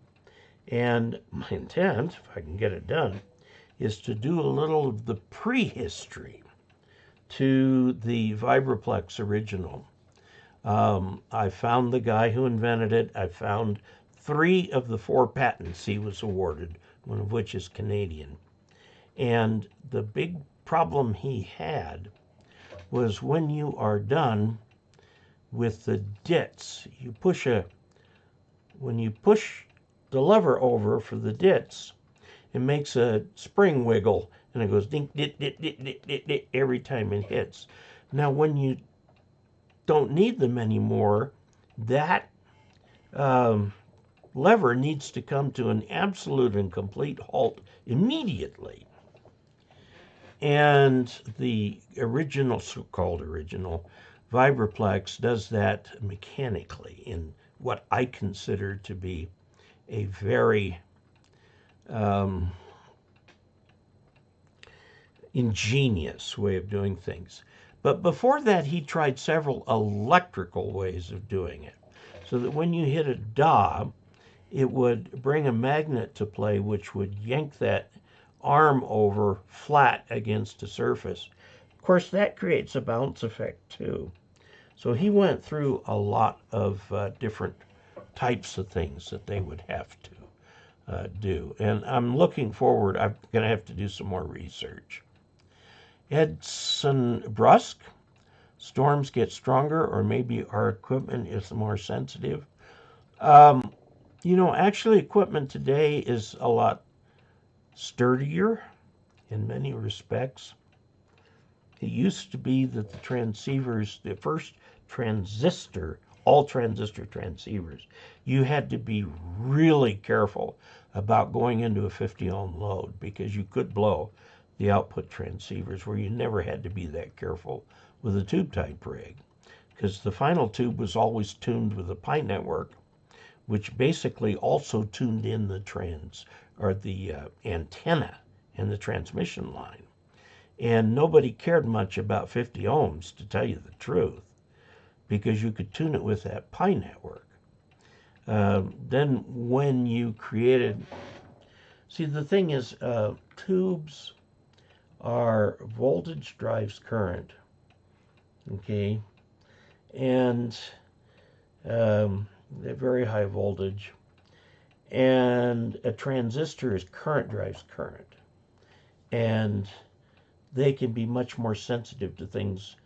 And my intent, if I can get it done, is to do a little of the prehistory to the Vibraplex original. I found the guy who invented it. I found 3 of the 4 patents he was awarded, one of which is Canadian. And the big problem he had was when you are done with the dits, when you push the lever over for the dits, it makes a spring wiggle, and it goes ding, dit, dit, dit, dit, dit, dit, every time it hits. Now, when you don't need them anymore, that lever needs to come to an absolute and complete halt immediately. And the original, so-called original, Vibraplex does that mechanically in what I consider to be a very ingenious way of doing things. But before that, he tried several electrical ways of doing it, so that when you hit a daw, it would bring a magnet to play, which would yank that arm over flat against a surface. Of course, that creates a bounce effect too. So he went through a lot of different types of things that they would have to do. And I'm looking forward, I'm going to have to do some more research. Edson Brusque, storms get stronger, or maybe our equipment is more sensitive. Actually, equipment today is a lot sturdier in many respects. It used to be that the transceivers, the first transistor, all transistor transceivers, you had to be really careful about going into a 50 ohm load because you could blow the output transceivers, where you never had to be that careful with a tube type rig, because the final tube was always tuned with a pi network, which basically also tuned in the antenna and the transmission line. And nobody cared much about 50 ohms, to tell you the truth, because you could tune it with that pi network. Then when you created, see, the thing is, tubes are voltage drives current, okay, and they're very high voltage, and a transistor is current drives current, and they can be much more sensitive to things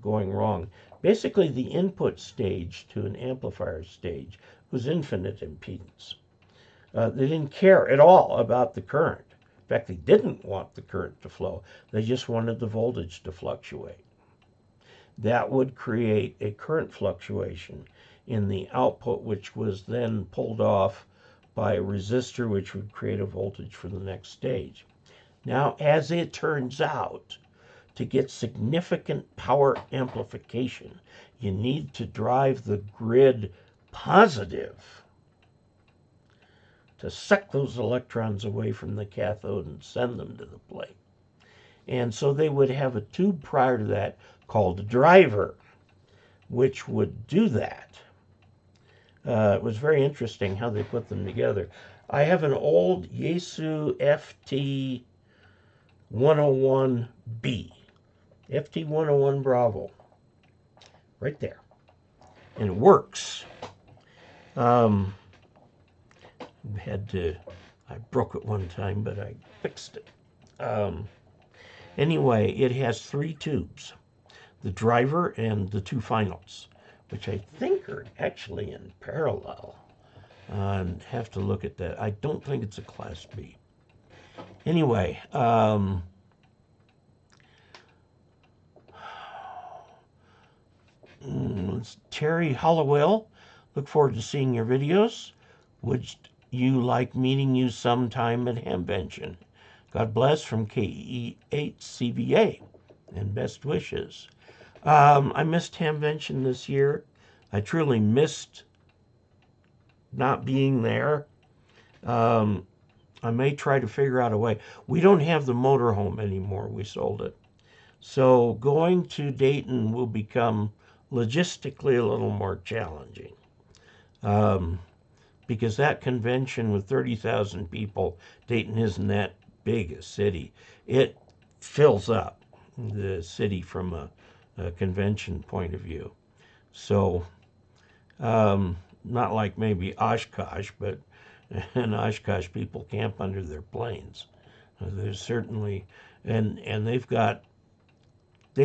going wrong. Basically, the input stage to an amplifier stage was infinite impedance. They didn't care at all about the current. In fact, they didn't want the current to flow. They just wanted the voltage to fluctuate. That would create a current fluctuation in the output, which was then pulled off by a resistor, which would create a voltage for the next stage. Now, as it turns out, to get significant power amplification, you need to drive the grid positive to suck those electrons away from the cathode and send them to the plate. And so they would have a tube prior to that called a driver, which would do that. It was very interesting how they put them together. I have an old Yaesu FT101B, FT101 Bravo, right there. And it works. I broke it one time, but I fixed it. Anyway, it has 3 tubes, the driver and the 2 finals, which I think are actually in parallel. And have to look at that. I don't think it's a Class B. Anyway, Terry Hollowell, look forward to seeing your videos. Would you like meeting you sometime at Hamvention? God bless from KE0OG, and best wishes. I missed Hamvention this year. I truly missed not being there. I may try to figure out a way. We don't have the motorhome anymore. We sold it. So going to Dayton will become logistically a little more challenging. Because that convention with 30,000 people, Dayton isn't that big a city. It fills up the city from a convention point of view. So, not like maybe Oshkosh, but in Oshkosh people camp under their planes. There's certainly, and they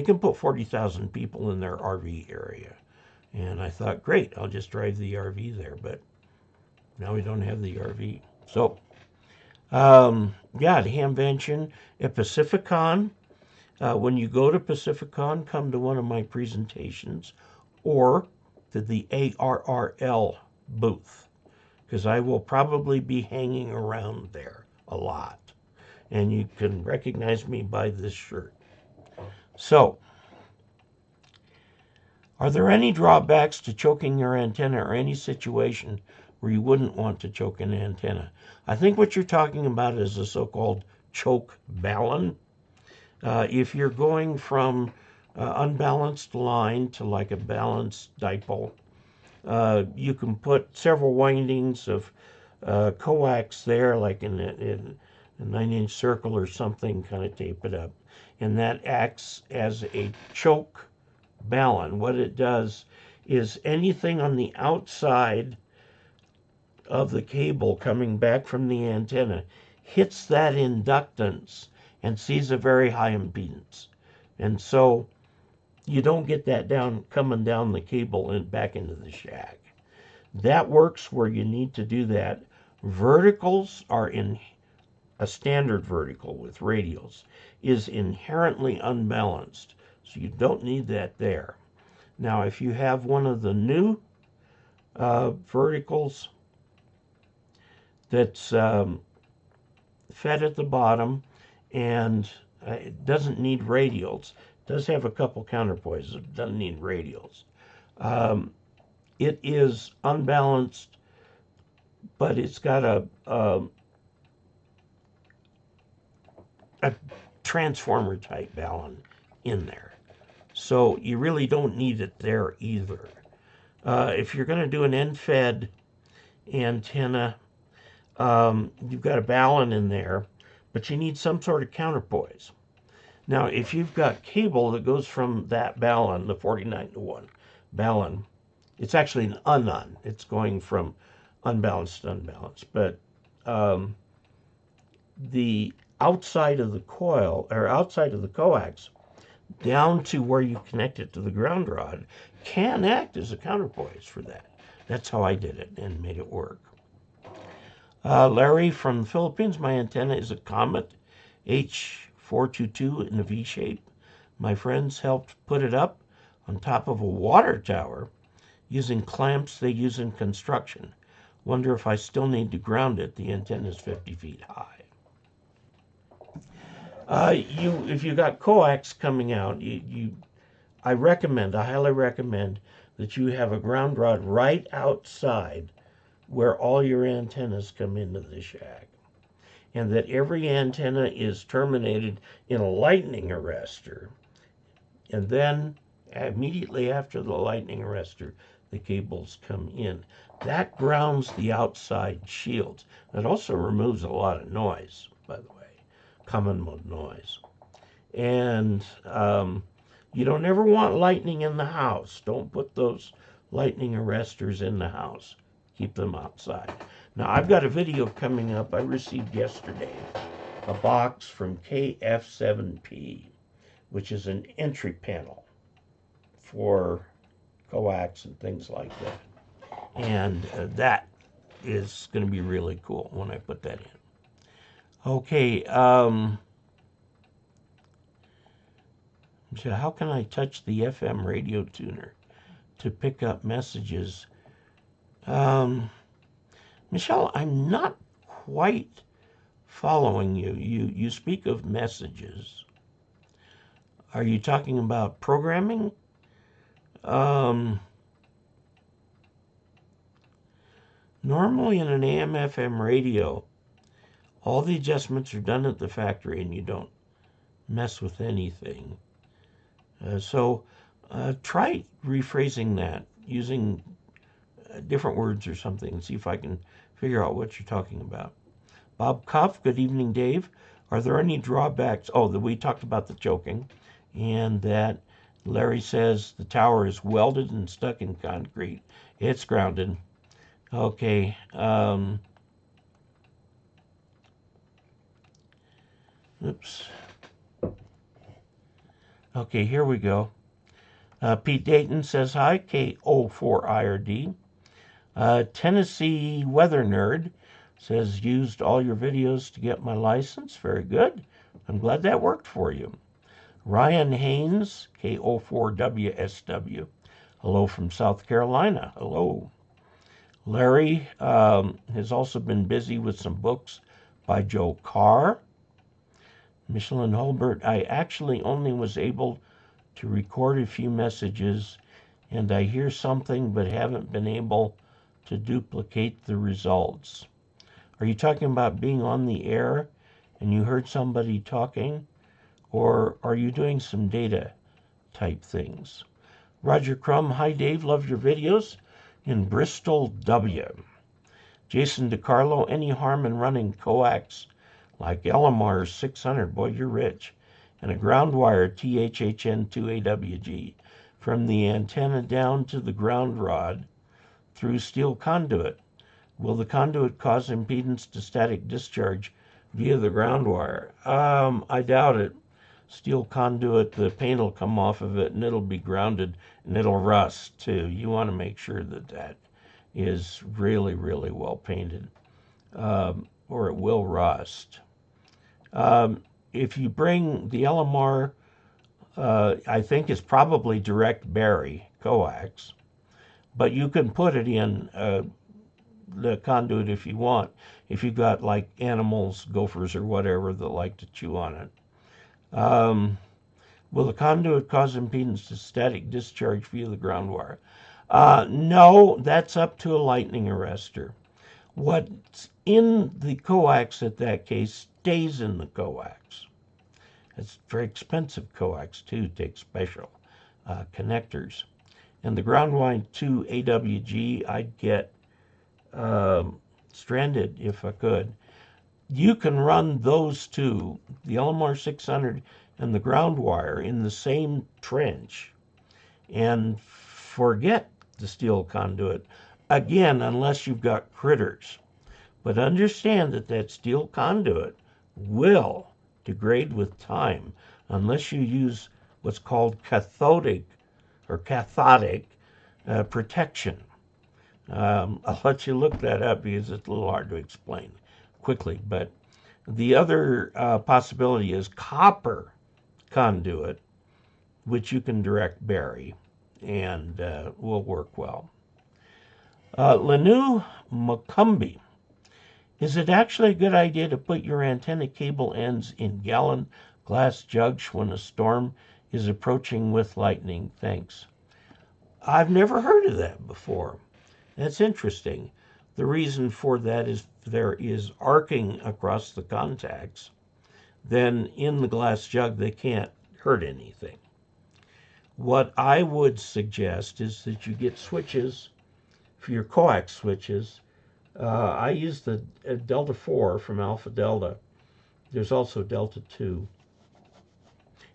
can put 40,000 people in their RV area. And I thought, great, I'll just drive the RV there, but now we don't have the RV. So, at Hamvention, at Pacificon, when you go to Pacificon, come to one of my presentations or to the ARRL booth, because I will probably be hanging around there a lot. And you can recognize me by this shirt. So, Are there any drawbacks to choking your antenna or any situation where you wouldn't want to choke an antenna? I think what you're talking about is a so-called choke balun. If you're going from unbalanced line to like a balanced dipole, you can put several windings of coax there, like in a 9-inch circle or something, kind of tape it up. And that acts as a choke balun. What it does is anything on the outside of the cable coming back from the antenna hits that inductance and sees a very high impedance. And so you don't get that coming down the cable and back into the shack. That works where you need to do that. Verticals are in a standard vertical with radials is inherently unbalanced, so you don't need that there. Now, if you have one of the new verticals that's fed at the bottom and it doesn't need radials, it does have a couple counterpoises, it doesn't need radials. It is unbalanced, but it's got a transformer type balun in there. So you really don't need it there either. If you're going to do an end-fed antenna, you've got a balun in there, but you need some sort of counterpoise. Now, if you've got cable that goes from that balun, the 49-to-1 balun, it's actually an un-un. It's going from unbalanced to unbalanced. But the outside of the coil, or outside of the coax, down to where you connect it to the ground rod, can act as a counterpoise for that. That's how I did it and made it work. Larry from the Philippines, my antenna is a Comet H422 in a V shape. My friends helped put it up on top of a water tower using clamps they use in construction. Wonder if I still need to ground it. The antenna is 50 feet high. If you got coax coming out, I highly recommend that you have a ground rod right outside where all your antennas come into the shack, and that every antenna is terminated in a lightning arrestor, and then immediately after the lightning arrestor, the cables come in. That grounds the outside shields. It also removes a lot of noise, by the way, common mode noise. And you don't ever want lightning in the house. Don't put those lightning arrestors in the house. Keep them outside. Now, I've got a video coming up I received yesterday, a box from KF7P, which is an entry panel for coax and things like that. And that is going to be really cool when I put that in. Okay, so how can I touch the FM radio tuner to pick up messages? Michelle, I'm not quite following you. You speak of messages. Are you talking about programming? Normally in an AM/FM radio, all the adjustments are done at the factory and you don't mess with anything. So try rephrasing that using different words or something and see if I can figure out what you're talking about. Bob Kopf, good evening, Dave. Are there any drawbacks? Oh, we talked about the choking, and that Larry says the tower is welded and stuck in concrete. It's grounded. Okay. Oops. Okay, here we go. Pete Dayton says hi, KO4IRD. Tennessee Weather Nerd says, used all your videos to get my license. Very good. I'm glad that worked for you. Ryan Haynes, KO4WSW. Hello from South Carolina. Hello. Larry has also been busy with some books by Joe Carr. Michelin Holbert, I actually only was able to record a few messages and I hear something but haven't been able to duplicate the results. Are you talking about being on the air and you heard somebody talking? Or are you doing some data type things? Roger Crum, hi Dave, love your videos. In Bristol, W. Jason DiCarlo, any harm in running coax like LMR 600? Boy, you're rich. And a ground wire THHN2AWG from the antenna down to the ground rod through steel conduit. Will the conduit cause impedance to static discharge via the ground wire? I doubt it. Steel conduit, the paint will come off of it and it'll be grounded and it'll rust too. You want to make sure that that is really, really well painted, or it will rust. If you bring the LMR, I think it's probably direct bury coax, but you can put it in the conduit if you want. If you've got like animals, gophers, or whatever that like to chew on it. Will the conduit cause impedance to static discharge via the ground wire? No, that's up to a lightning arrestor. What's in the coax at that case stays in the coax. It's very expensive coax too, takes special connectors. And the ground wire to AWG, I'd get stranded if I could. You can run those two, the LMR 600 and the ground wire, in the same trench and forget the steel conduit. Again, unless you've got critters. But understand that that steel conduit will degrade with time unless you use what's called cathodic protection. I'll let you look that up because it's a little hard to explain quickly. But the other possibility is copper conduit, which you can direct bury and will work well. Lanu Macumbi, is it actually a good idea to put your antenna cable ends in gallon glass jugs when a storm is approaching with lightning? Thanks. I've never heard of that before. That's interesting. The reason for that is there is arcing across the contacts. Then in the glass jug, they can't hurt anything. What I would suggest is that you get switches for your coax switches. I use the Delta 4 from Alpha Delta. There's also Delta 2.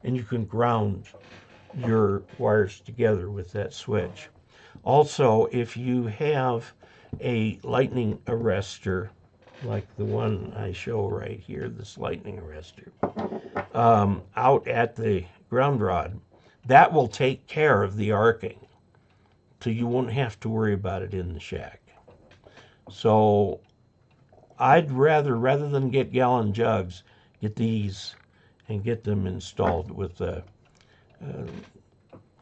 And you can ground your wires together with that switch. Also, if you have a lightning arrestor, like the one I show right here, this lightning arrestor, out at the ground rod, that will take care of the arcing. So you won't have to worry about it in the shack. So I'd rather than get gallon jugs, get these and get them installed with the,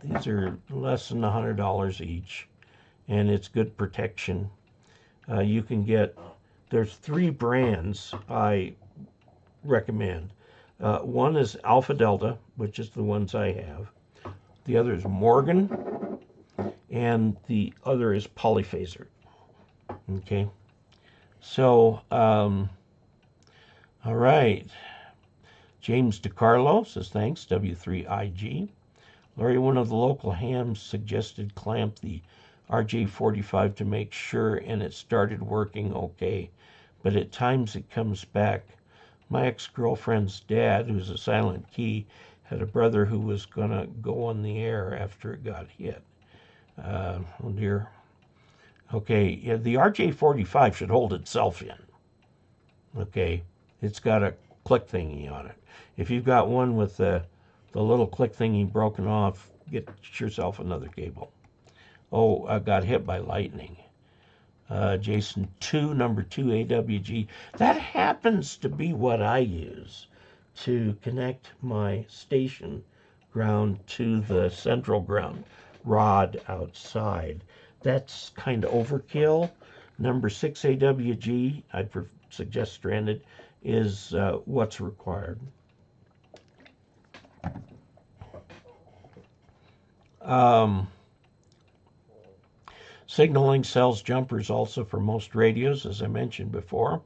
these are less than $100 each, and it's good protection. You can get, there's 3 brands I recommend. One is Alpha Delta, which is the ones I have. The other is Morgan, and the other is Polyphaser. Okay, so, all right. James DiCarlo says, thanks, W3IG. Larry, one of the local hams suggested clamp the RJ45 to make sure, and it started working okay, but at times it comes back. My ex-girlfriend's dad, who's a silent key, had a brother who was going to go on the air after it got hit. Oh dear. Okay, yeah, the RJ45 should hold itself in. Okay, it's got a click thingy on it. If you've got one with the little click thingy broken off, get yourself another cable. Oh, I got hit by lightning. Jason 2, number 2 AWG. That happens to be what I use to connect my station ground to the central ground rod outside. That's kind of overkill. Number 6 AWG, I'd suggest stranded, is what's required. Signalink sells jumpers also for most radios, as I mentioned before.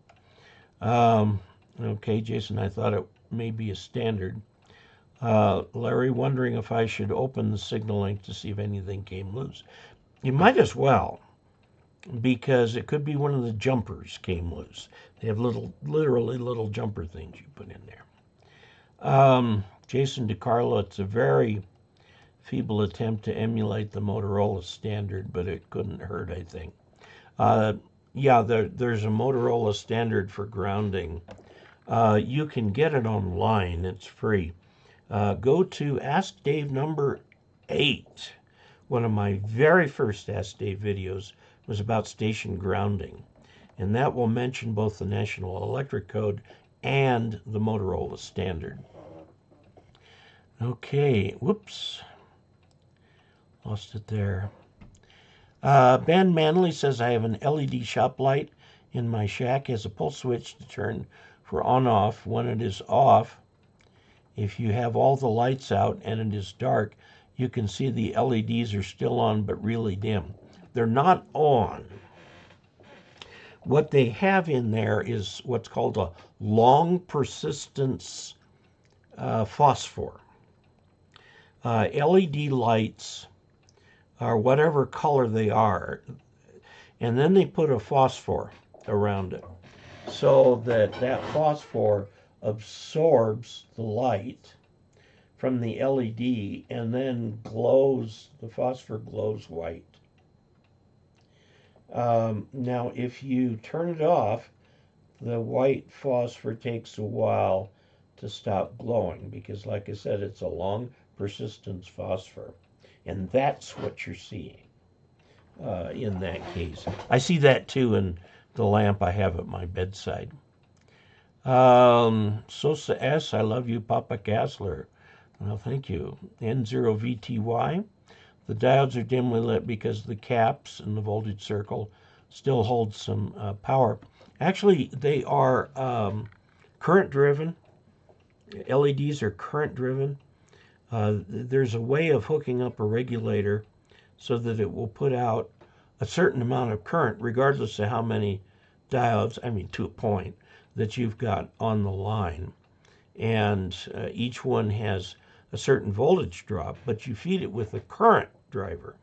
Okay, Jason, I thought it may be a standard. Larry, wondering if I should open the Signalink to see if anything came loose. You might as well, because it could be one of the jumpers came loose. They have literally little jumper things you put in there. Jason DiCarlo, it's a very feeble attempt to emulate the Motorola standard, but it couldn't hurt, I think. Yeah, there's a Motorola standard for grounding. You can get it online. It's free. Go to Ask Dave number 8. One of my very first Ask Dave videos was about station grounding. And that will mention both the National Electric Code and the Motorola standard. Okay, whoops. Lost it there. Ben Manley says, I have an LED shop light in my shack. It has a pull switch to turn for on-off. When it is off, if you have all the lights out and it is dark, you can see the LEDs are still on but really dim. They're not on. What they have in there is what's called a long persistence phosphor. LED lights are whatever color they are, and then they put a phosphor around it so that that phosphor absorbs the light from the LED and then glows, the phosphor glows white. Now if you turn it off, the white phosphor takes a while to stop glowing because, like I said, it's a long persistence phosphor. And that's what you're seeing in that case. I see that too in the lamp I have at my bedside. Sosa S, I love you, Papa Casler. Well, thank you. N0VTY. The diodes are dimly lit because the caps in the voltage circle still hold some power. Actually, they are current driven. LEDs are current driven. There's a way of hooking up a regulator so that it will put out a certain amount of current regardless of how many diodes, I mean to a point, that you've got on the line. And each one has a certain voltage drop, but you feed it with a current driver.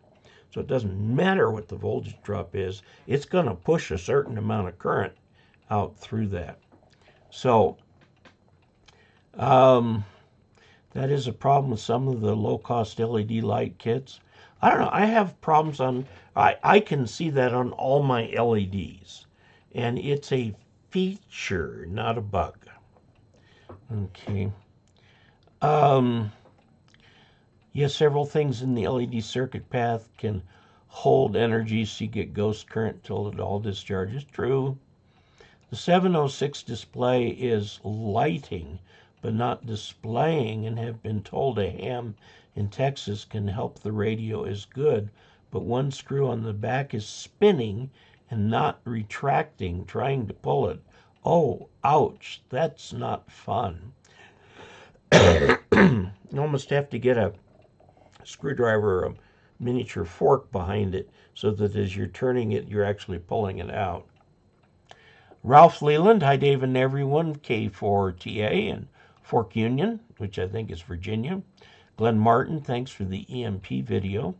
So it doesn't matter what the voltage drop is, it's going to push a certain amount of current out through that. So, that is a problem with some of the low-cost LED light kits. I don't know. I have problems on, I can see that on all my LEDs. And it's a feature, not a bug. Okay. Yes, several things in the LED circuit path can hold energy so you get ghost current till it all discharges. True. The 706 display is lighting but not displaying, and have been told a ham in Texas can help the radio is good, but one screw on the back is spinning and not retracting, trying to pull it. Oh, ouch, that's not fun. You almost have to get a screwdriver or a miniature fork behind it so that as you're turning it, you're actually pulling it out. Ralph Leland, hi Dave and everyone, K4TA and Fork Union, which I think is Virginia. Glenn Martin, thanks for the EMP video.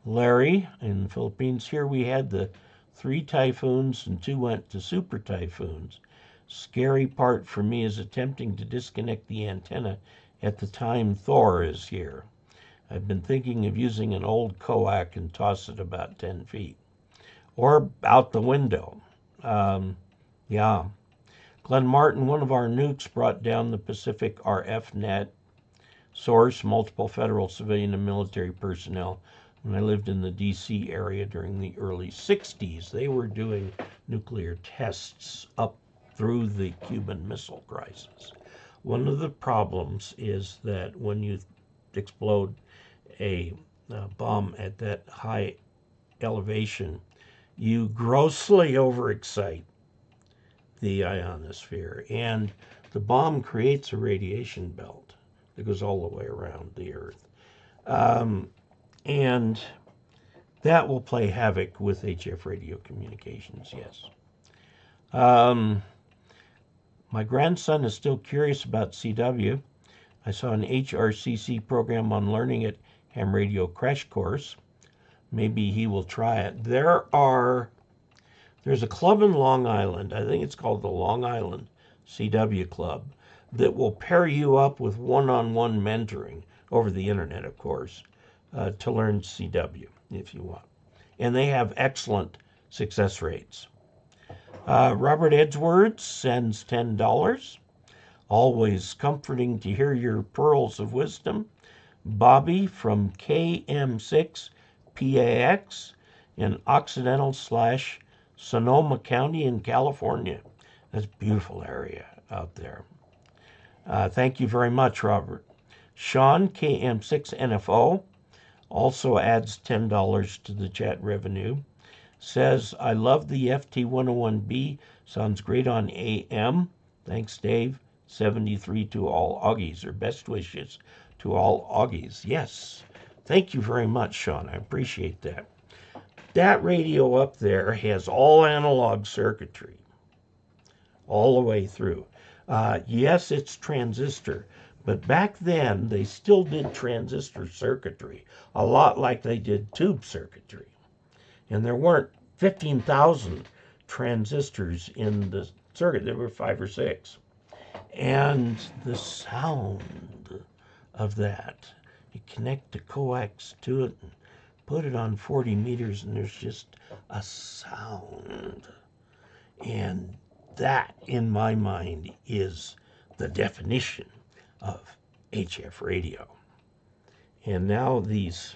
Larry in the Philippines, here we had the 3 typhoons and 2 went to super typhoons. Scary part for me is attempting to disconnect the antenna at the time Thor is here. I've been thinking of using an old coax and toss it about 10 feet. Or out the window. Yeah. Glenn Martin, one of our nukes brought down the Pacific RF net. Source, multiple federal, civilian, and military personnel. When I lived in the D.C. area during the early 60s, they were doing nuclear tests up through the Cuban Missile Crisis. One of the problems is that when you explode a bomb at that high elevation, you grossly overexcite the ionosphere, and the bomb creates a radiation belt that goes all the way around the Earth. And That will play havoc with HF radio communications, yes. My grandson is still curious about CW. I saw an HRCC program on learning it, ham radio crash course. Maybe he will try it. There's a club in Long Island, I think it's called the Long Island CW Club, that will pair you up with one-on-one mentoring over the internet, of course, to learn CW if you want. And they have excellent success rates. Robert Edgeworth sends $10. Always comforting to hear your pearls of wisdom. Bobby from KM6 PAX in Occidental/Sonoma County in California. That's a beautiful area out there. Thank you very much, Robert. Sean, KM6 NFO, also adds $10 to the chat revenue. Says, I love the FT101B. Sounds great on AM. Thanks, Dave. 73 to all Augies, or best wishes to all Augies. Yes. Thank you very much, Sean. I appreciate that. That radio up there has all analog circuitry all the way through. Yes, it's transistor, but back then they still did transistor circuitry, a lot like they did tube circuitry. And there weren't 15,000 transistors in the circuit. There were 5 or 6. And the sound of that, you connect the coax to it and put it on 40 meters, and there's just a sound. And that, in my mind, is the definition of HF radio. And now these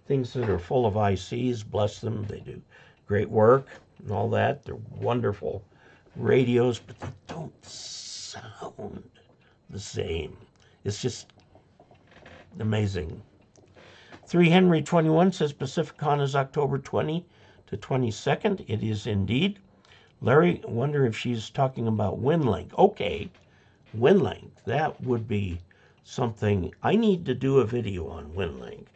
things that are full of ICs, bless them, they do great work and all that. They're wonderful radios, but they don't sound the same. It's just amazing. 3 Henry 21 says Pacificon is October 20 to 22nd. It is indeed. Larry, wonder if she's talking about WinLink. Okay, WinLink. That would be something. I need to do a video on WinLink.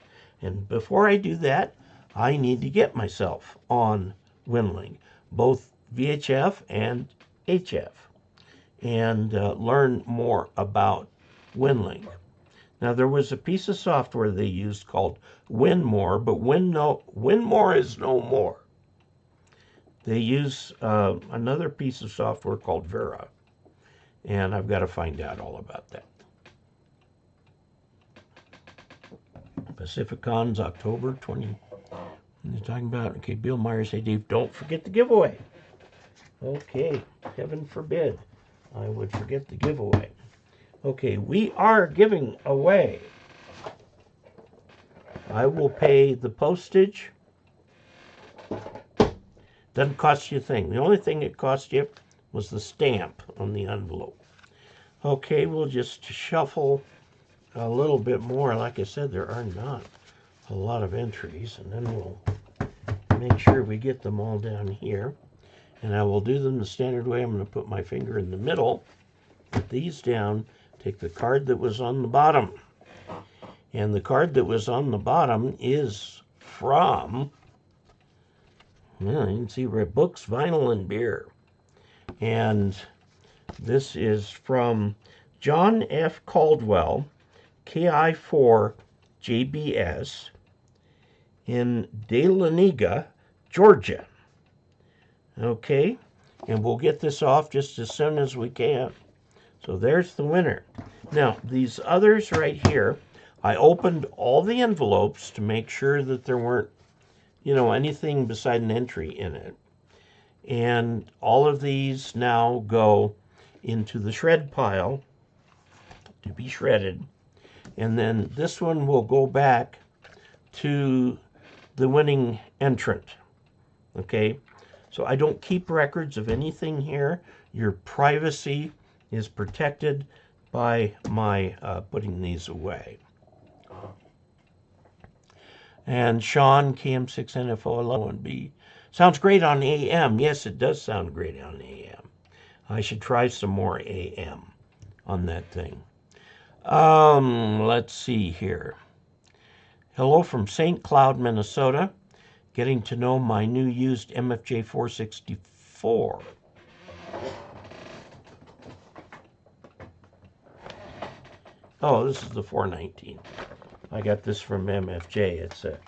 And before I do that, I need to get myself on WinLink, both VHF and HF, and learn more about WinLink. Now, there was a piece of software they used called WinMore, but WinMore is no more. They use another piece of software called Vera, and I've got to find out all about that. Pacificon's October 20. They're talking about, okay, Bill Myers, hey, Dave, don't forget the giveaway. Okay, heaven forbid I would forget the giveaway. Okay, we are giving away. I will pay the postage. Doesn't cost you a thing. The only thing it cost you was the stamp on the envelope. Okay, we'll just shuffle a little bit more. Like I said, there are not a lot of entries, and then we'll make sure we get them all down here. And I will do them the standard way. I'm going to put my finger in the middle, put these down, take the card that was on the bottom. And the card that was on the bottom is from, well, you can see books, vinyl, and beer. And this is from John F. Caldwell, KI4 JBS, in Deley, Georgia. Okay, and we'll get this off just as soon as we can. So there's the winner. Now, these others right here, I opened all the envelopes to make sure that there weren't, anything beside an entry in it. And all of these now go into the shred pile to be shredded. And then this one will go back to the winning entrant. Okay, so I don't keep records of anything here. Your privacy is protected by my putting these away. And Sean, KM6NFO11B, sounds great on AM. Yes, it does sound great on AM. I should try some more AM on that thing. Let's see here. Hello from St. Cloud, Minnesota. getting to know my new used MFJ 464. Oh, this is the 419. I got this from MFJ. It's a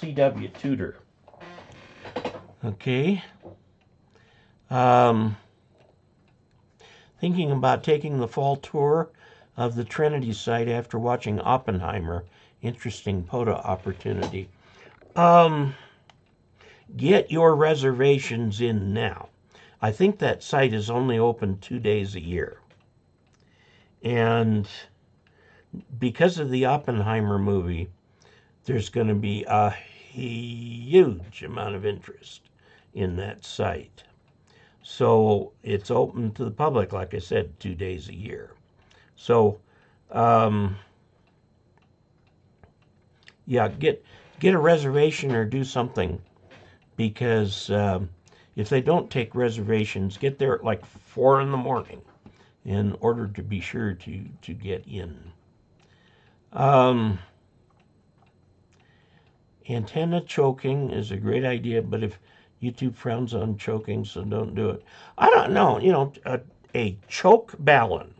CW Tudor. Okay. Thinking about taking the fall tour of the Trinity site after watching Oppenheimer. Interesting photo opportunity. Get your reservations in now. I think that site is only open 2 days a year. And because of the Oppenheimer movie, there's going to be a huge amount of interest in that site. So it's open to the public, like I said, 2 days a year. So, yeah, get a reservation or do something, because if they don't take reservations, get there at like 4 in the morning in order to be sure to get in. Antenna choking is a great idea, but if YouTube frowns on choking, so don't do it. I don't know, a choke balun.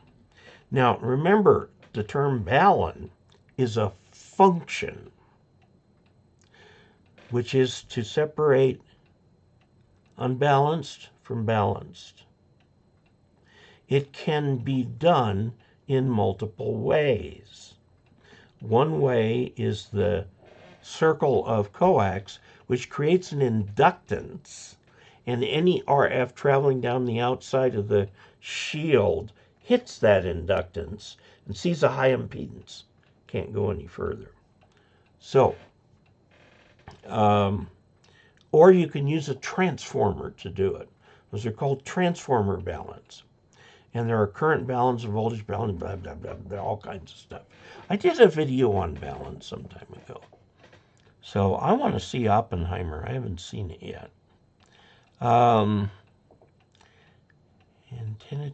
Now, remember, the term balun is a function, which is to separate unbalanced from balanced. It can be done in multiple ways. One way is the circle of coax, which creates an inductance, and any RF traveling down the outside of the shield hits that inductance and sees a high impedance. Can't go any further. So, or you can use a transformer to do it. Those are called transformer baluns. And there are current baluns and voltage baluns, blah, blah, blah, blah, all kinds of stuff. I did a video on baluns some time ago. So I want to see Oppenheimer. I haven't seen it yet. Antenna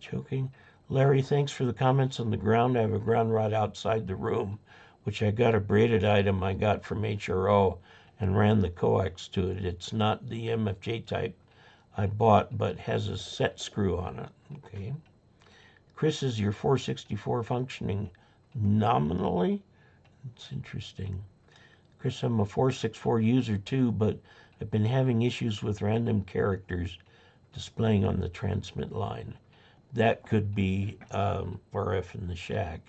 choking. Larry, thanks for the comments on the ground. I have a ground rod outside the room, which I got a braided item I got from HRO and ran the coax to it. It's not the MFJ type I bought, but has a set screw on it. Okay. Chris, is your 464 functioning nominally? It's interesting. Chris, I'm a 464 user too, but I've been having issues with random characters displaying on the transmit line. That could be RF in the shack.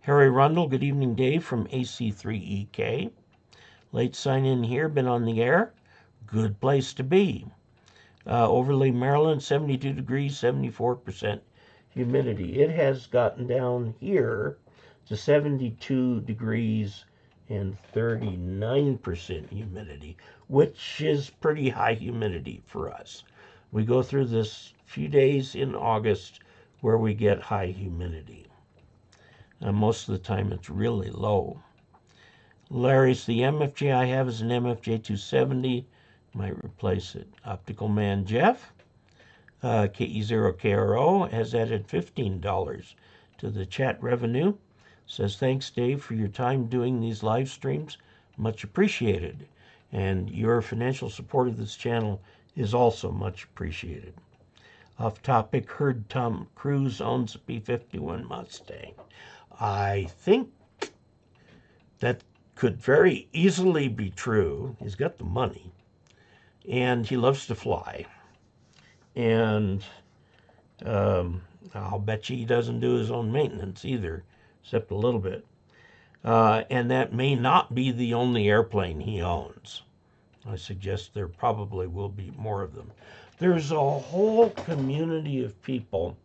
Harry Rundle, good evening, Dave, from AC3EK. Late sign in here, been on the air. Good place to be. Overlay, Maryland, 72 degrees, 74% humidity. It has gotten down here to 72 degrees and 39% humidity, which is pretty high humidity for us. We go through this few days in August where we get high humidity. Most of the time it's really low. Larry's, the MFJ I have is an MFJ 270. Might replace it. Optical Man Jeff, KE0OG has added $15 to the chat revenue. Says, thanks, Dave, for your time doing these live streams. Much appreciated. And your financial support of this channel is also much appreciated. Off topic, heard Tom Cruise owns a P-51 Mustang. I think that could very easily be true. He's got the money. And he loves to fly. And I'll bet you he doesn't do his own maintenance either, except a little bit. And that may not be the only airplane he owns. I suggest there probably will be more of them. There's a whole community of people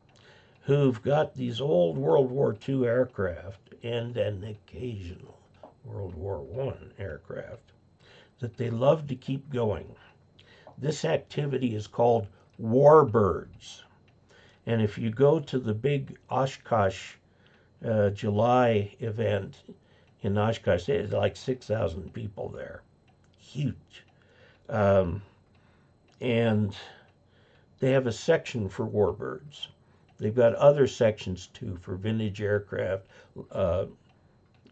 who've got these old World War II aircraft and an occasional World War I aircraft that they love to keep going. This activity is called warbirds. And if you go to the big Oshkosh July event in Oshkosh, there's like 6,000 people there. Huge. And they have a section for warbirds. They've got other sections too for vintage aircraft, what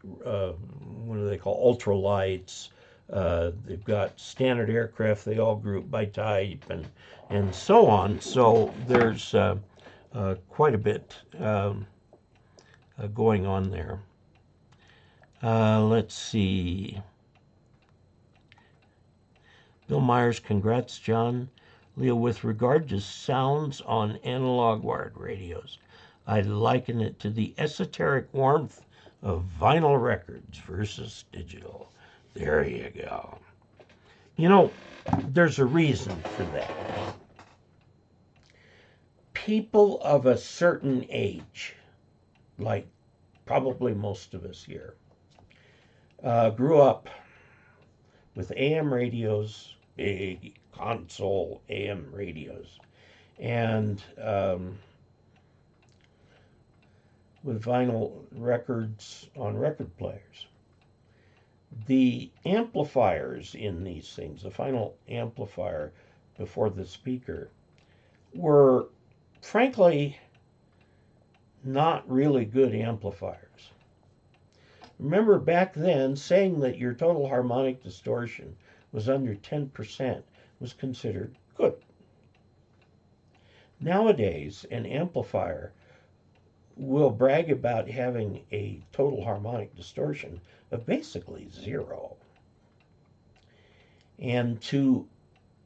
do they call ultralights, They've got standard aircraft. They all group by type and so on. So there's quite a bit going on there. Let's see. Bill Myers, congrats, John. Leo, with regard to sounds on analog wired radios, I liken it to the esoteric warmth of vinyl records versus digital. There you go. You know, there's a reason for that. People of a certain age, like probably most of us here, grew up with AM radios, big console AM radios, and with vinyl records on record players. The amplifiers in these things, the final amplifier before the speaker, were frankly not really good amplifiers. Remember back then, saying that your total harmonic distortion was under 10% was considered good. Nowadays, an amplifier will brag about having a total harmonic distortion of basically 0. And to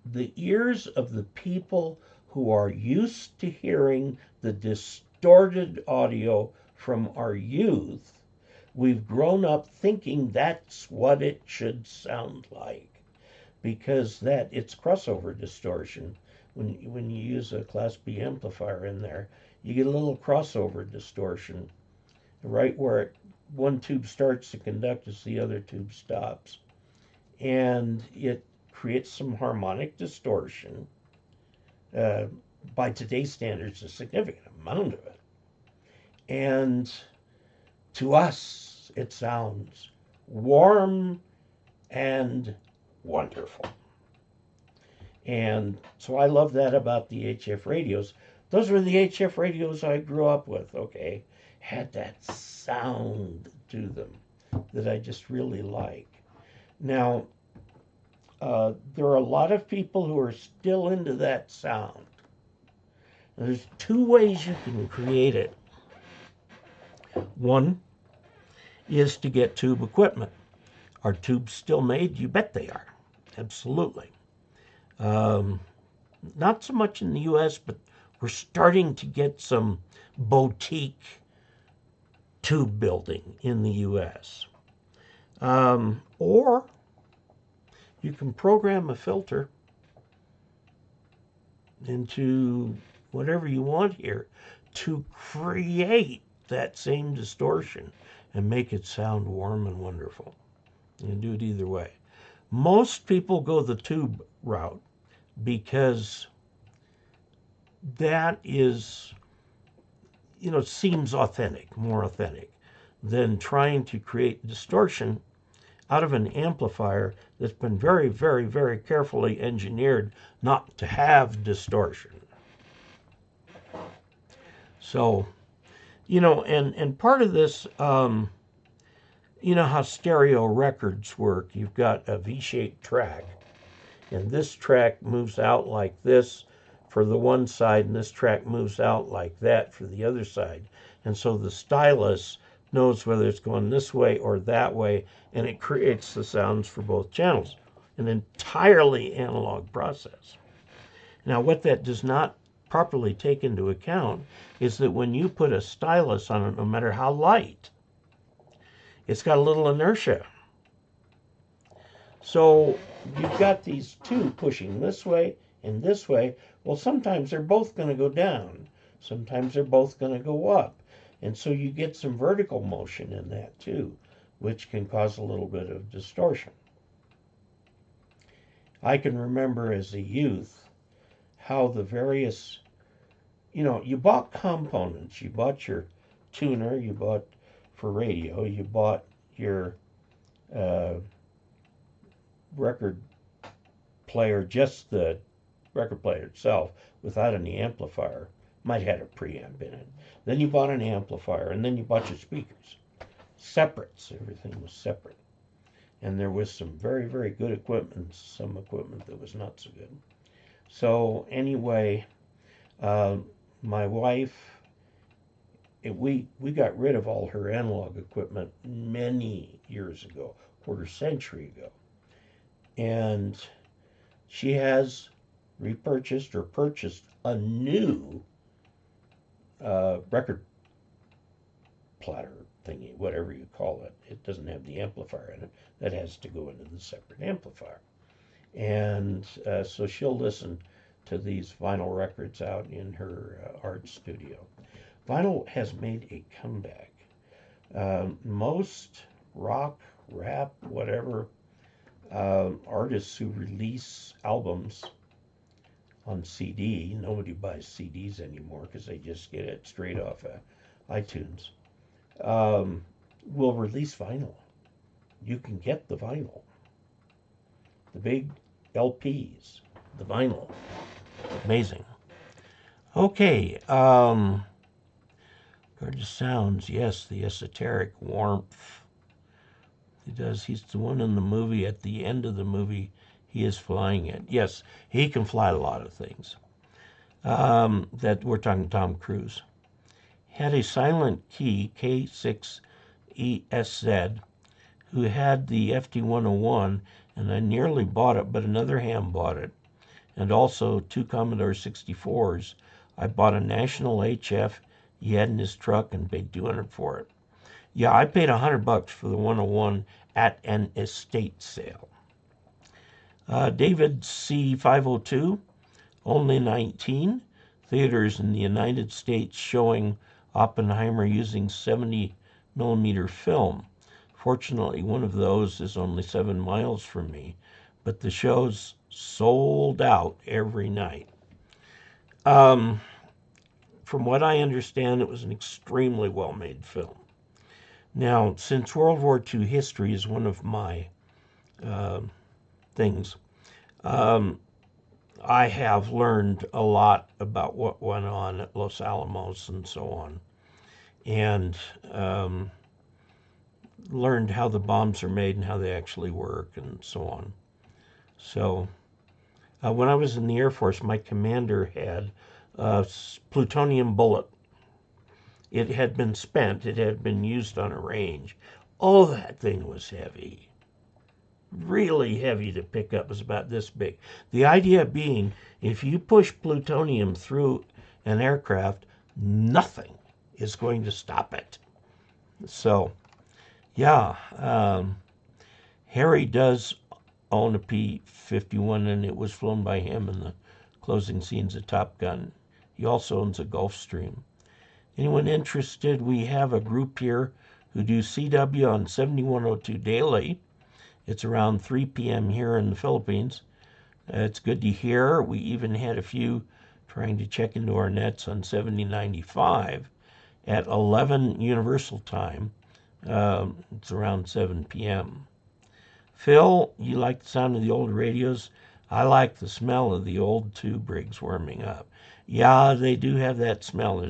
the ears of the people who are used to hearing the distorted audio from our youth, we've grown up thinking that's what it should sound like, because that it's crossover distortion. When you use a Class B amplifier in there, you get a little crossover distortion right where one tube starts to conduct as the other tube stops. And it creates some harmonic distortion. By today's standards, a significant amount of it. And to us, it sounds warm and wonderful. And so I love that about the HF radios. Those were the HF radios I grew up with, okay? Had that sound to them that I just really like. Now, there are a lot of people who are still into that sound. There's 2 ways you can create it. One is to get tube equipment. Are tubes still made? You bet they are. Absolutely. Not so much in the U.S., but we're starting to get some boutique tube building in the U.S. Or you can program a filter into whatever you want here to create that same distortion and make it sound warm and wonderful. You can do it either way. Most people go the tube route because that is, seems authentic, more authentic than trying to create distortion out of an amplifier that's been very, very, very carefully engineered not to have distortion. So, and part of this, how stereo records work. You've got a V-shaped track, and this track moves out like this for the one side, and this track moves out like that for the other side. And so the stylus knows whether it's going this way or that way, and it creates the sounds for both channels. An entirely analog process. Now, what that does not properly take into account is that when you put a stylus on it, no matter how light, it's got a little inertia. So you've got these two pushing this way and this way. Well, sometimes they're both going to go down. Sometimes they're both going to go up. And so you get some vertical motion in that too, which can cause a little bit of distortion. I can remember as a youth how the various, you bought components. You bought your tuner, you bought for radio, you bought your record player, just the record player itself, without any amplifier. Might have had a preamp in it. Then you bought an amplifier, and then you bought your speakers. Separates, everything was separate. and there was some very, very good equipment, some equipment that was not so good. So anyway, my wife, we got rid of all her analog equipment many years ago, quarter century ago, and she has repurchased or purchased a new record platter thingy, whatever you call it. It doesn't have the amplifier in it. That has to go into the separate amplifier. And so she'll listen to these vinyl records out in her art studio. Vinyl has made a comeback. Most rock, rap, whatever, artists who release albums on CD, nobody buys CDs anymore because they just get it straight off iTunes, will release vinyl. You can get the vinyl, the big LPs, the vinyl. Amazing. Okay, gorgeous sounds. Yes, the esoteric warmth. He does. He's the one in the movie. At the end of the movie, he is flying it. Yes, he can fly a lot of things. That we're talking Tom Cruise. Had a silent key, KE0OG, who had the FT101, and I nearly bought it, but another ham bought it. And also 2 Commodore 64s. I bought a National HF he had in his truck and paid $200 for it. Yeah, I paid $100 for the 101 at an estate sale. David C502, only 19. Theaters in the United States showing Oppenheimer using 70mm film. Fortunately, one of those is only 7 miles from me, but the show's sold out every night. From what I understand, it was an extremely well-made film. Now, since World War II history is one of my things, I have learned a lot about what went on at Los Alamos and so on, and learned how the bombs are made and how they actually work and so on. So when I was in the Air Force, my commander had a plutonium bullet. It had been spent. It had been used on a range. Oh, that thing was heavy. Really heavy to pick up. It was about this big. The idea being, if you push plutonium through an aircraft, nothing is going to stop it. So, yeah, Harry does own a P-51, and it was flown by him in the closing scenes of Top Gun. He also owns a Gulfstream. Anyone interested, we have a group here who do CW on 7102 Deley. It's around 3 p.m. here in the Philippines. It's good to hear. We even had a few trying to check into our nets on 7095 at 11 Universal Time. It's around 7 p.m. Phil, you like the sound of the old radios? I like the smell of the old tube rigs warming up. Yeah, they do have that smell.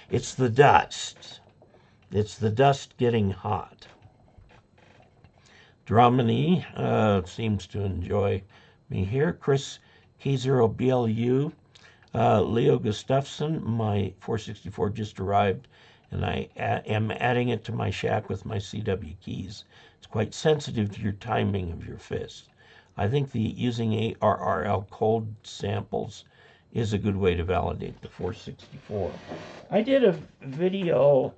It's the dust. It's the dust getting hot. Dramini seems to enjoy me here. Chris KE0OG, Leo Gustafson, my 464 just arrived, and I am adding it to my shack with my CW keys. It's quite sensitive to your timing of your fist. I think using ARRL cold samples is a good way to validate the 464. I did a video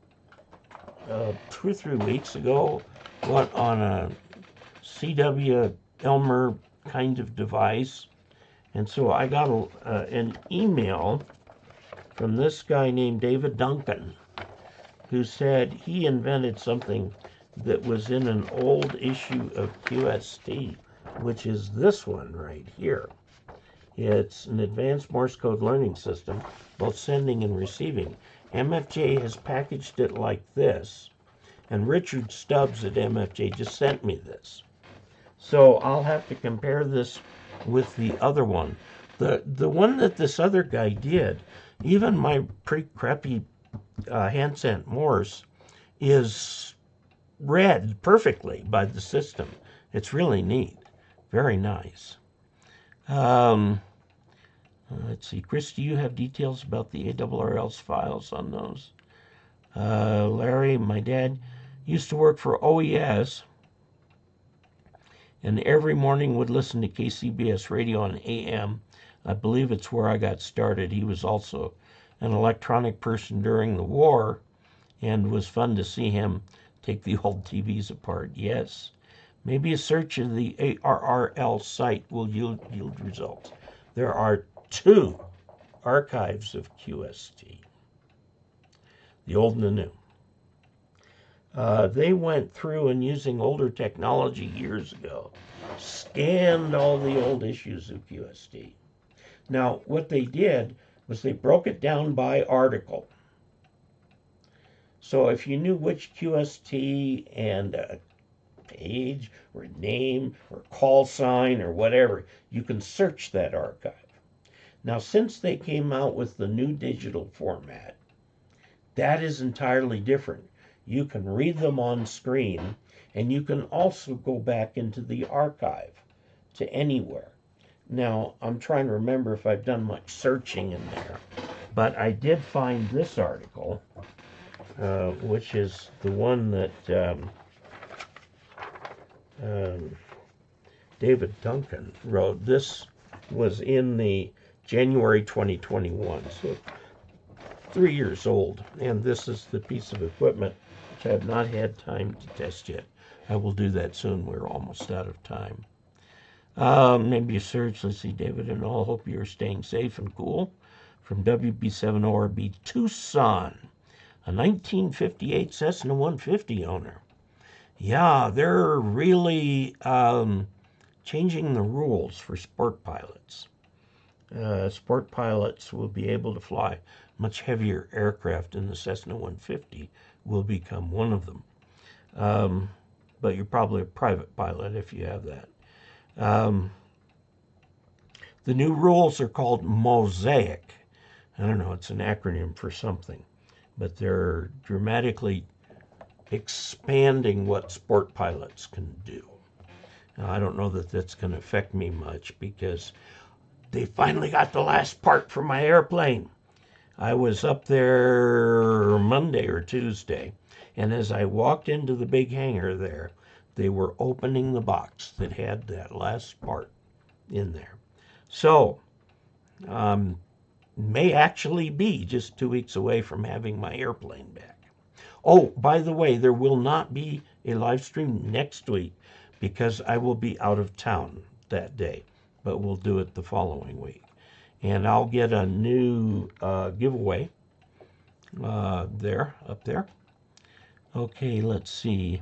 2 or 3 weeks ago on a CW Elmer kind of device, and so I got an email from this guy named David Duncan, who said he invented something that was in an old issue of QST, which is this one right here. It's an advanced Morse code learning system, both sending and receiving. MFJ has packaged it like this, and Richard Stubbs at MFJ just sent me this. So I'll have to compare this with the other one. The one that this other guy did, even my pretty crappy hand-sent Morse, is read perfectly by the system. It's really neat. Very nice. Let's see. Chris, do you have details about the ARRL's files on those? Larry, my dad used to work for OES and every morning would listen to KCBS radio on AM. I believe it's where I got started. He was also an electronic person during the war, and it was fun to see him take the old TVs apart. Yes, maybe a search of the ARRL site will yield results. There are 2 archives of QST, the old and the new. They went through and using older technology years ago, scanned all the old issues of QST. Now, what they did was they broke it down by article. So if you knew which QST and page or name or call sign or whatever, you can search that archive. Now, since they came out with the new digital format, that is entirely different. You can read them on screen, and you can also go back into the archive to anywhere. Now, I'm trying to remember if I've done much searching in there, but I did find this article, which is the one that David Duncan wrote. This was in the January 2021, so 3 years old, and this is the piece of equipment which I have not had time to test yet. I will do that soon. We're almost out of time. Maybe a search. Let's see, David and all. Hope you're staying safe and cool. From WB7ORB Tucson, a 1958 Cessna 150 owner. Yeah, they're really changing the rules for sport pilots. Sport pilots will be able to fly much heavier aircraft, and the Cessna 150 will become one of them. But you're probably a private pilot if you have that. The new rules are called Mosaic. I don't know, it's an acronym for something, but they're dramatically expanding what sport pilots can do. Now, I don't know that that's going to affect me much because they finally got the last part for my airplane. I was up there Monday or Tuesday, and as I walked into the big hangar there, they were opening the box that had that last part in there. So, may actually be just 2 weeks away from having my airplane back. Oh, by the way, there will not be a live stream next week because I will be out of town that day, but we'll do it the following week. And I'll get a new giveaway up there. Okay, let's see.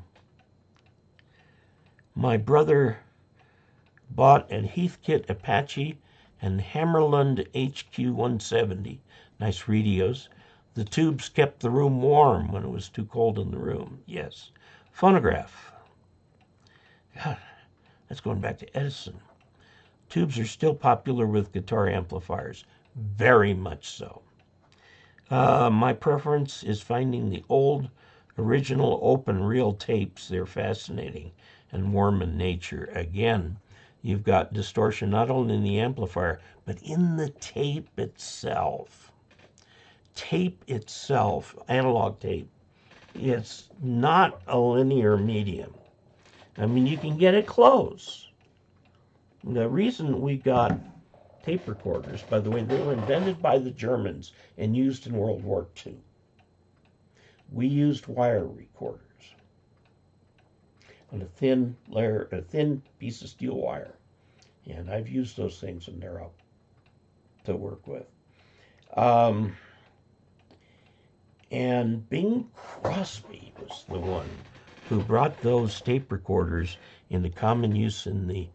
My brother bought a Heathkit Apache and Hammerland HQ-170. Nice radios. The tubes kept the room warm when it was too cold in the room. Yes. Phonograph. God, that's going back to Edison. Tubes are still popular with guitar amplifiers. Very much so. My preference is finding the old, original, open reel tapes. They're fascinating and warm in nature. Again, you've got distortion not only in the amplifier, but in the tape itself. Tape itself, analog tape, it's not a linear medium. I mean, you can get it close. The reason we got tape recorders, by the way, they were invented by the Germans and used in World War II. We used wire recorders on a thin layer, a thin piece of steel wire. And I've used those things and they're up to work with. And Bing Crosby was the one who brought those tape recorders into common use in the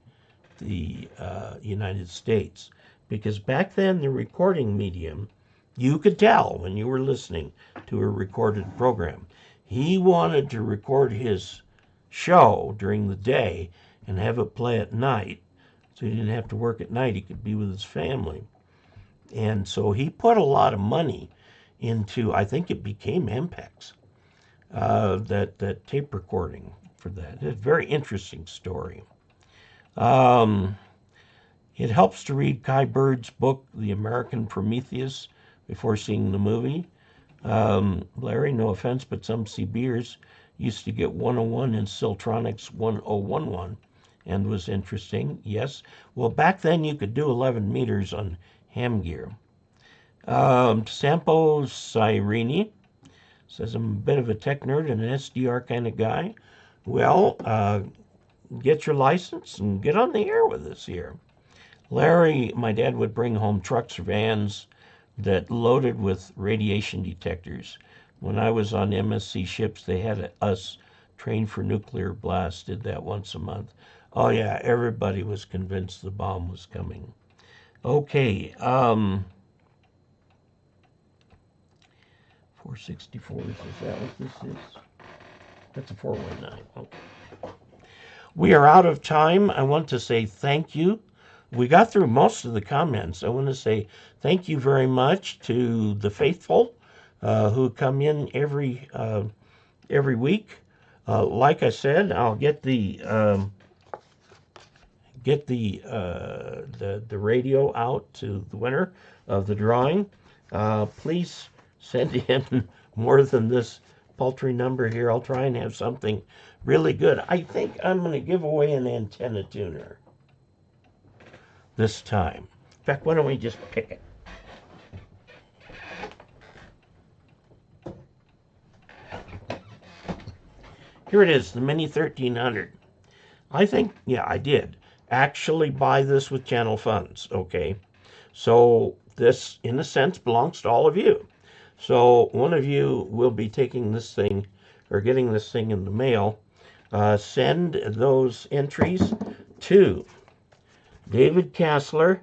United States. Because back then, the recording medium, you could tell when you were listening to a recorded program. He wanted to record his show during the day and have it play at night, so he didn't have to work at night. He could be with his family. And so he put a lot of money into, I think it became MPEX, that tape recording. for that. It's a very interesting story. It helps to read Kai Bird's book, The American Prometheus, before seeing the movie. Larry, no offense, but some CBers used to get 101 in Siltronics 1011 and was interesting. Yes. Well, back then you could do 11 meters on ham gear. Sampo Sirini says, I'm a bit of a tech nerd and an SDR kind of guy. Well, get your license and get on the air with us here. Larry, my dad would bring home trucks or vans that loaded with radiation detectors. When I was on MSC ships, they had us trained for nuclear blast, did that once a month. Oh yeah, everybody was convinced the bomb was coming. Okay, 464, is that what this is? That's a 419, okay. We are out of time. I want to say thank you. We got through most of the comments. I want to say thank you very much to the faithful who come in every week. Like I said, I'll get the radio out to the winner of the drawing. Please send in more than this paltry number here. I'll try and have something really good. I think I'm going to give away an antenna tuner this time. In fact, why don't we just pick it? Here it is, the Mini 1300. I think, yeah, I did actually buy this with channel funds, okay? So this, in a sense, belongs to all of you. So one of you will be taking this thing, or getting this thing in the mail. Send those entries to David Casler,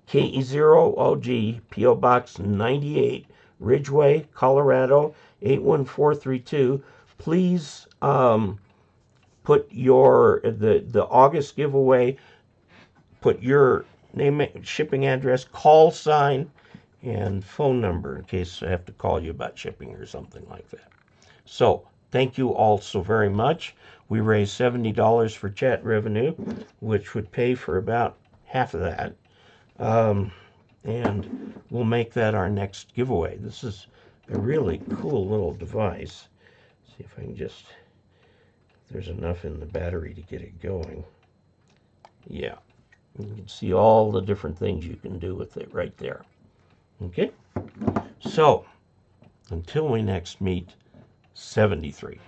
KE0OG, P.O. Box 98, Ridgeway, Colorado, 81432. Please put the August giveaway, put your name, shipping address, call sign, and phone number in case I have to call you about shipping or something like that. So thank you all so very much. We raised $70 for chat revenue, which would pay for about half of that. And we'll make that our next giveaway. This is a really cool little device. See if I can just, there's enough in the battery to get it going. Yeah, you can see all the different things you can do with it right there. Okay, so until we next meet, 73.